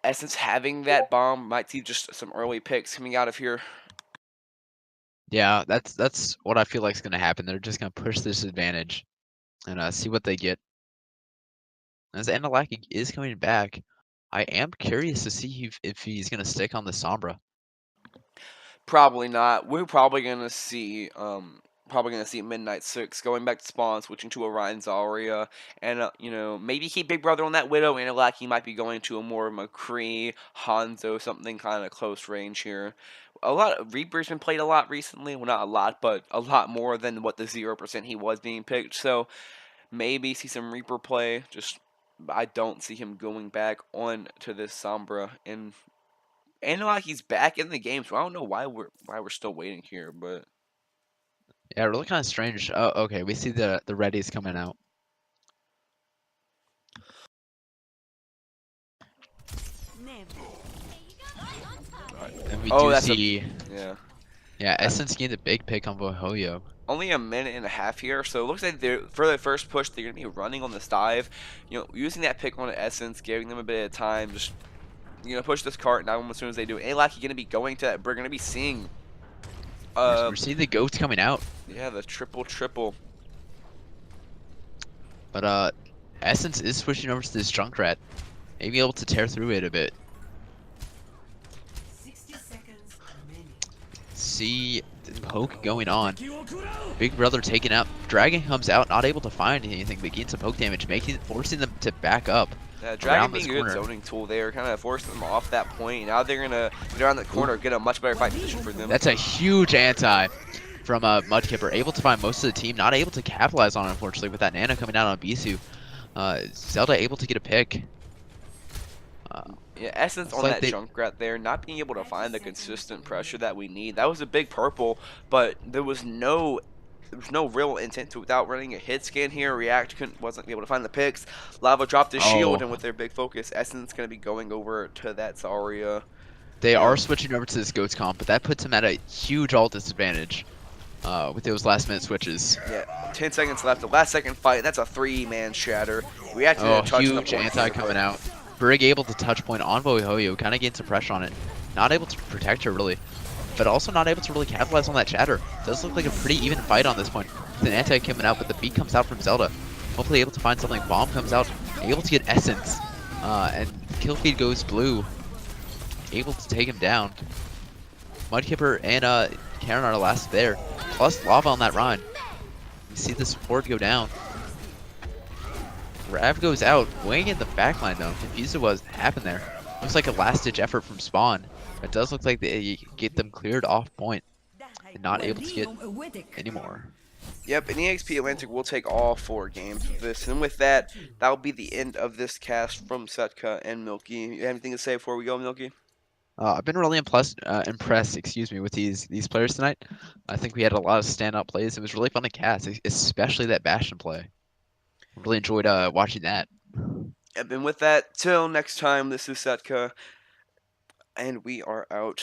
Essence having that bomb might see just some early picks coming out of here. Yeah, that's what I feel like is going to happen. They're just going to push this advantage and see what they get. As Anilaki is coming back, I am curious to see if he's going to stick on the Sombra. Probably not. We're probably gonna see Midnight Six going back to spawn, switching to a Ryan Zarya, and maybe keep Big Brother on that Widow. And he might be going to a more McCree, Hanzo, something kind of close range here. A lot of Reaper's been played a lot recently. Well, not a lot, but a lot more than what the 0% he was being picked. So maybe see some Reaper play. Just I don't see him going back on to this Sombra and. He's back in the game, so I don't know why we're still waiting here, but yeah, really kind of strange. Oh, okay, we see the readies coming out. And we do see, yeah, Essence gained a big pick on Vohoyo. Only a minute and a half here, so it looks like for the first push, they're gonna be running on this dive, using that pick on Essence, giving them a bit of time, just. Push this cart now as soon as they do. Alaki gonna be going to that. We're gonna be seeing. We're seeing the goats coming out. Yeah, the triple. But Essence is switching over to this Junkrat, maybe able to tear through it a bit. 60 seconds remaining. See poke going on. Big Brother taken out. Dragon comes out, not able to find anything, but gains some poke damage, forcing them to back up Dragon around being this a good corner. zoning tool there, kind of forced them off that point. Now they're gonna get around the Ooh, corner, get a much better fight position for them. that's a huge anti from Mudkipper. Able to find most of the team, not able to capitalize on it, unfortunately, with that Nano coming out on Bisu. Zelda able to get a pick. Uh, Yeah, Essence looks on like that they. Junkrat there, not being able to find the consistent pressure that we need. That was a big purple, but there was no real intent to without running a hit scan here. React wasn't able to find the picks. Lava dropped his shield, Oh, and with their big focus, Essence going to be going over to that Zarya. they You are know, switching over to this Goats comp, but that puts him at a huge ult disadvantage with those last minute switches. yeah, 10 seconds left. The last second fight. That's a three-man shatter. React didn't Oh, touch the huge point anti here, coming but out. Brig able to touch point on Boihoyo, kind of gain some pressure on it. Not able to protect her really, but also not able to really capitalize on that chatter. Does look like a pretty even fight on this point. With an anti coming out, but the beat comes out from Zelda. Hopefully able to find something. Bomb comes out, able to get Essence, and kill feed goes blue. Able to take him down. Mudkipper and Karen are last there, plus Lava on that run. You see the support go down. Rav goes out, weighing in the backline though. Confused at what happened there. Looks like a last ditch effort from Spawn. It does look like they get them cleared off point and not able to get anymore. yep, and EXP Atlantic will take all 4 games of this. And with that, that'll be the end of this cast from Setca and Milky. You have anything to say before we go, Milky? I've been really impressed, excuse me, with these players tonight. I think we had a lot of standout plays. It was really fun to cast, especially that Bastion play. Really enjoyed watching that. Yep, and with that, till next time, this is Setka, and we are out.